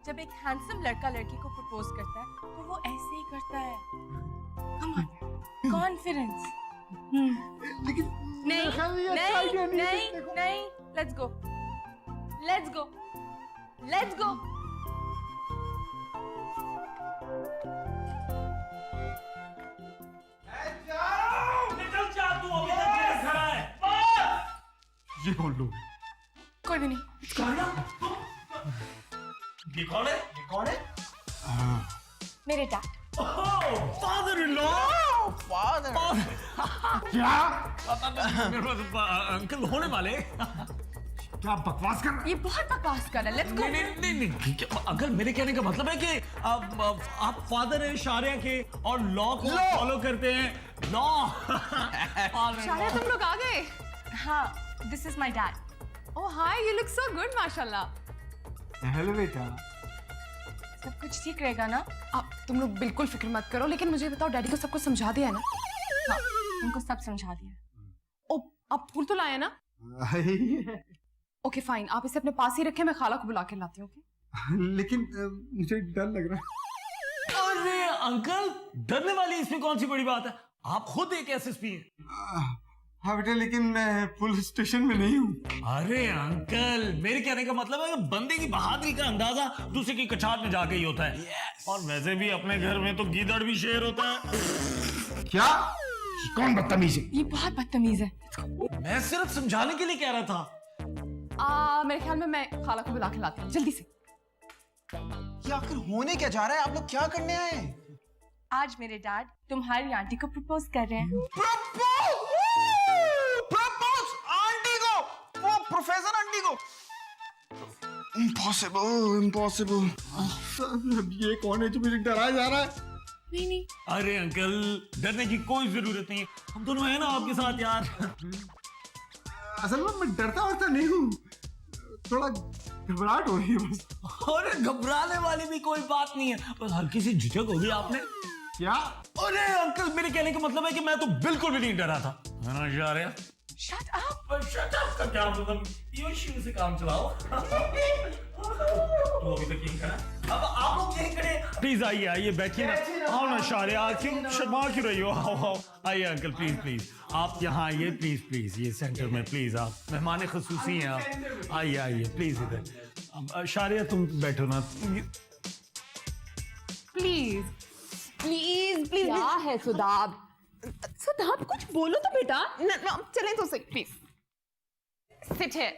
जब एक हैंडसम लड़का लड़की को प्रपोज करता है तो वो ऐसे ही करता है. Come on. Confidence. लेकिन नहीं. Let's go. Let's go. Let's go. निकल जा तू, अभी तक ये खड़ा है। ये कौन लोग? कोई भी नहीं. ये कौन है? ये कौन है? मेरे dad. Father in law. Father. क्या? अंकल होने वाले। क्या बकवास कर रहे हैं? ये बहुत बकवास कर रहा है. Let's go. नहीं, अंकल मेरे कहने का मतलब है कि आप फादर हैं शारिया के और लॉ को फॉलो करते हैं। लॉ। शारिया तुम लोग आ गए? हाँ. This is my dad. Oh hi, you look so good, माशाल्लाह. हेलो बेटा। सब कुछ ठीक रहेगा ना? अब तुम लोग बिल्कुल फिक्र मत करो, लेकिन मुझे बताओ डैडी को सब कुछ समझा दिया है ना? हाँ. उनको सब समझा दिया. ओ, आप फूल तो लाए ना? ओके फाइन, आप इसे अपने पास ही रखें, मैं खाला को बुला के लाती हूँ. लेकिन मुझे डर लग रहा है। अरे अंकल, डरने वाली इसमें कौन सी बड़ी बात है? आप खुद एक एसएसपी हैं। हाँ बेटा, लेकिन मैं पुलिस स्टेशन में नहीं हूँ। अरे अंकल, मेरे कहने का मतलब है कि बंदे की बहादुरी का अंदाजा दूसरे की कछार में जाके ही होता है। और वैसे भी अपने घर में तो गीदड़ भी शेर होता है। क्या? कौन बदतमीज है? ये बहुत बदतमीज है. मैं सिर्फ समझाने के लिए कह रहा था। मेरे ख्याल में मैं खाला को बुला के लाती हूँ, जल्दी से. ये आखिर होने क्या जा रहा है? आप लोग क्या करने आए हैं? आज मेरे डैड तुम्हारी आंटी को प्रपोज कर रहे हैं. प्रपोज आंटी को? वो प्रोफेसर आंटी को? इम्पॉसिबल. ये कौन है जो मुझे डराया जा रहा है? नहीं. अरे अंकल, डरने की कोई जरूरत नहीं है। हम दोनों हैं ना आपके साथ यार। असल में मैं डरता वरता नहीं हूँ, थोड़ा घबराहट हो रही है बस. अरे घबराने वाली भी कोई बात नहीं है, बस हल्की सी झिझक होगी आपने। क्या? अरे अंकल, मेरे कहने का मतलब है कि मैं तो बिल्कुल भी नहीं डरा था। है ना Shariya? Shut up. Shut up का क्या मतलब? यो शुरू से काम चलाओ। तो अभी तक यहीं खड़ा। अब आप लोग यहीं खड़े। प्लीज आइए बैठिए ना। आओ ना शारिया, क्यों शर्मा क्यों रही हो? आओ आइए अंकल, प्लीज आप यहाँ आइए, प्लीज ये सेंटर में प्लीज। आप मेहमान खुसूसी हैं आप। आइए प्लीज इधर। शारिया तुम बैठो ना। प्लीज. क्या है सुदाब? सुदाब कुछ बोलो तो बेटा. चलें तो सही प्लीज. सिट है.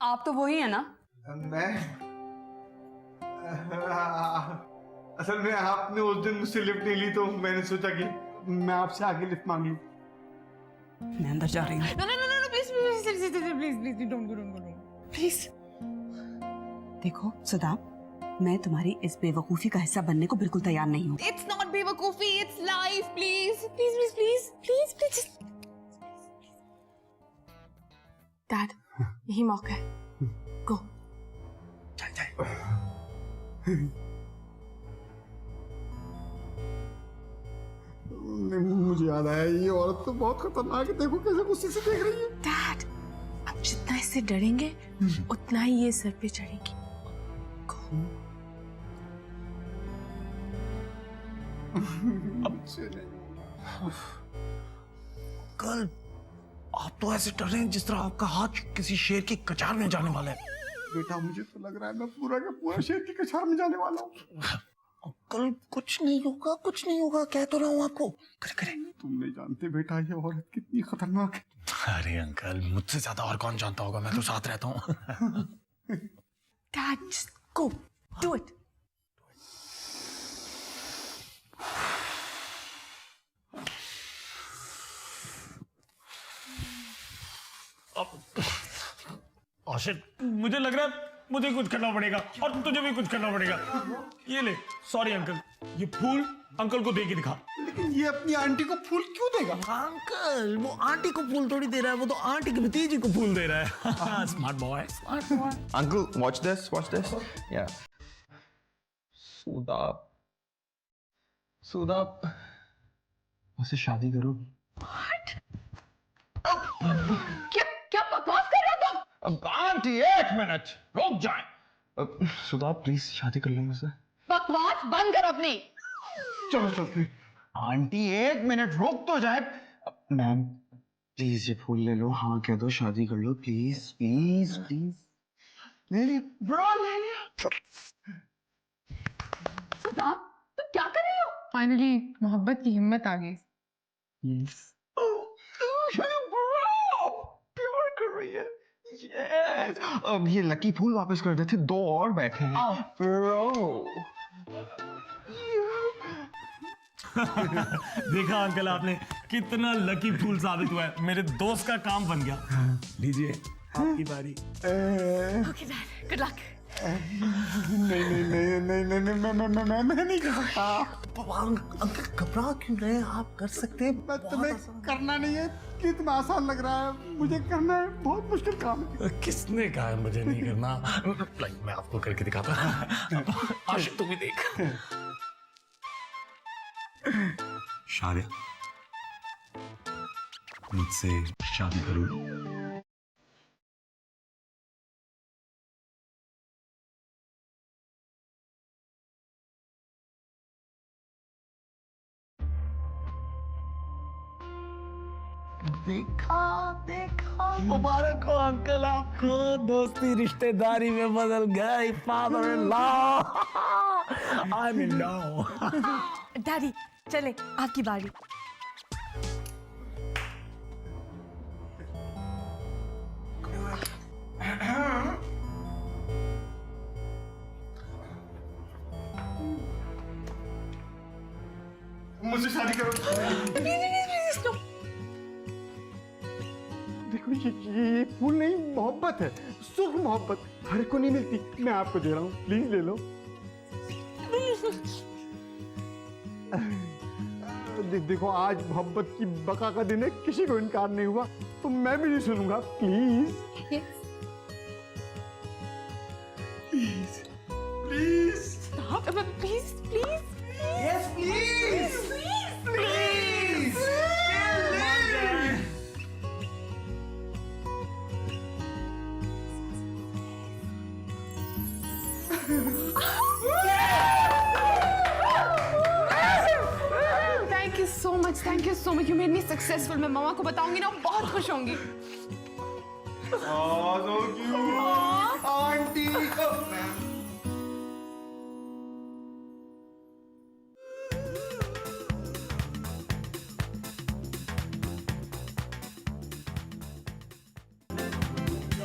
आप तो वही है ना? मैं असल में आपने उस दिन मुझसे लिफ्ट नहीं ली तो मैंने सोचा कि मैं आपसे आगे लिफ्ट मांग लूं. मैं अंदर जा रही हूँ। No, please, don't go. Please. देखो सुदाब, मैं तुम्हारी इस बेवकूफी का हिस्सा बनने को बिल्कुल तैयार नहीं हूँ। It's not बेवकूफी, it's life. Please. Dad, यही मौका है. Go. मुझे याद आया, ये औरत तो बहुत खतरनाक है. देखो कैसे गुस्से से देख रही है. Dad, आप जितना इससे डरेंगे उतना ही ये सर पे चढ़ेगी. कल आप तो ऐसे डर रहे हैं जिस तरह आपका हाथ किसी शेर की कचार में जाने वाला है। बेटा मुझे तो लग रहा है मैं पूरा का पूरा शेर की कछार में जाने वाला हूँ. कल कुछ नहीं होगा, कह तो रहा हूँ आपको। करे तुम नहीं जानते बेटा ये औरत कितनी खतरनाक है. अरे अंकल, मुझसे ज्यादा और कौन जानता होगा, मैं तो साथ रहता हूँ। Dad, just go. Do it. आशिक, मुझे लग रहा है मुझे कुछ करना पड़ेगा और तुझे भी कुछ करना पड़ेगा। ये ले, सॉरी अंकल, ये फूल अंकल को दे के दिखा। लेकिन ये अपनी आंटी को फूल क्यों देगा? अंकल, वो आंटी को फूल थोड़ी दे रहा है, वो तो आंटी के भतीजी को फूल दे रहा है। Smart boy, smart boy. Uncle, watch this. Yeah. सुधा, मुझसे शादी करो। क्या बकवास कर रहे हो तुम? अब आंटी 1 मिनट रुक जाए। सुधा प्लीज शादी कर लो मुझसे। बकवास बंद कर अपनी। चलो चलो। आंटी 1 मिनट रुक तो जाए। मैम प्लीज ये फूल ले लो, हाँ कह दो शादी कर लो प्लीज प्लीज प्लीज। ले लिया ब्रो, ले लिया। सुधा, तुम क्या कर रही हो? फाइनली मोहब्बत की हिम्मत आ गई। Yes. प्यार कर रही है। Yes. अब ये लकी फूल वापस कर देते, 2 और बैठे हैं। Bro. देखा अंकल आपने, कितना लकी फूल साबित हुआ है। मेरे दोस्त का काम बन गया। लीजिए आपकी बारी। Okay dad, good luck. नहीं मैं नहीं कर सकता। अंकल घबरा क्यों रहे हैं? आप कर सकते हैं। मैं तुम्हें करना नहीं है, कितना आसान लग रहा है, मुझे करना है, बहुत मुश्किल काम है। किसने कहा है मुझे नहीं करना? मैं आपको करके दिखाता हूँ। आशिक तू भी देख। शादिया, मुझसे शादी करोगी? देखा मुबारक हो अंकल आपको, दोस्ती रिश्तेदारी में बदल गई। Father in law, I mean now. Daddy चले, आपकी बारी। मुझसे शादी करो। देखो ये फूल नहीं, मोहब्बत है, सुख मोहब्बत हर को नहीं मिलती। मैं आपको दे रहा हूँ, प्लीज ले लो। देखो आज मोहब्बत की बका का दिन है, किसी को इनकार नहीं हुआ, तो मैं भी नहीं सुनूंगा। Please please please please please Yes, please. Please. Thank you so much. You made me successful. मैं मामा को बताऊंगी ना, बहुत खुश होंगी। so cute. आंटी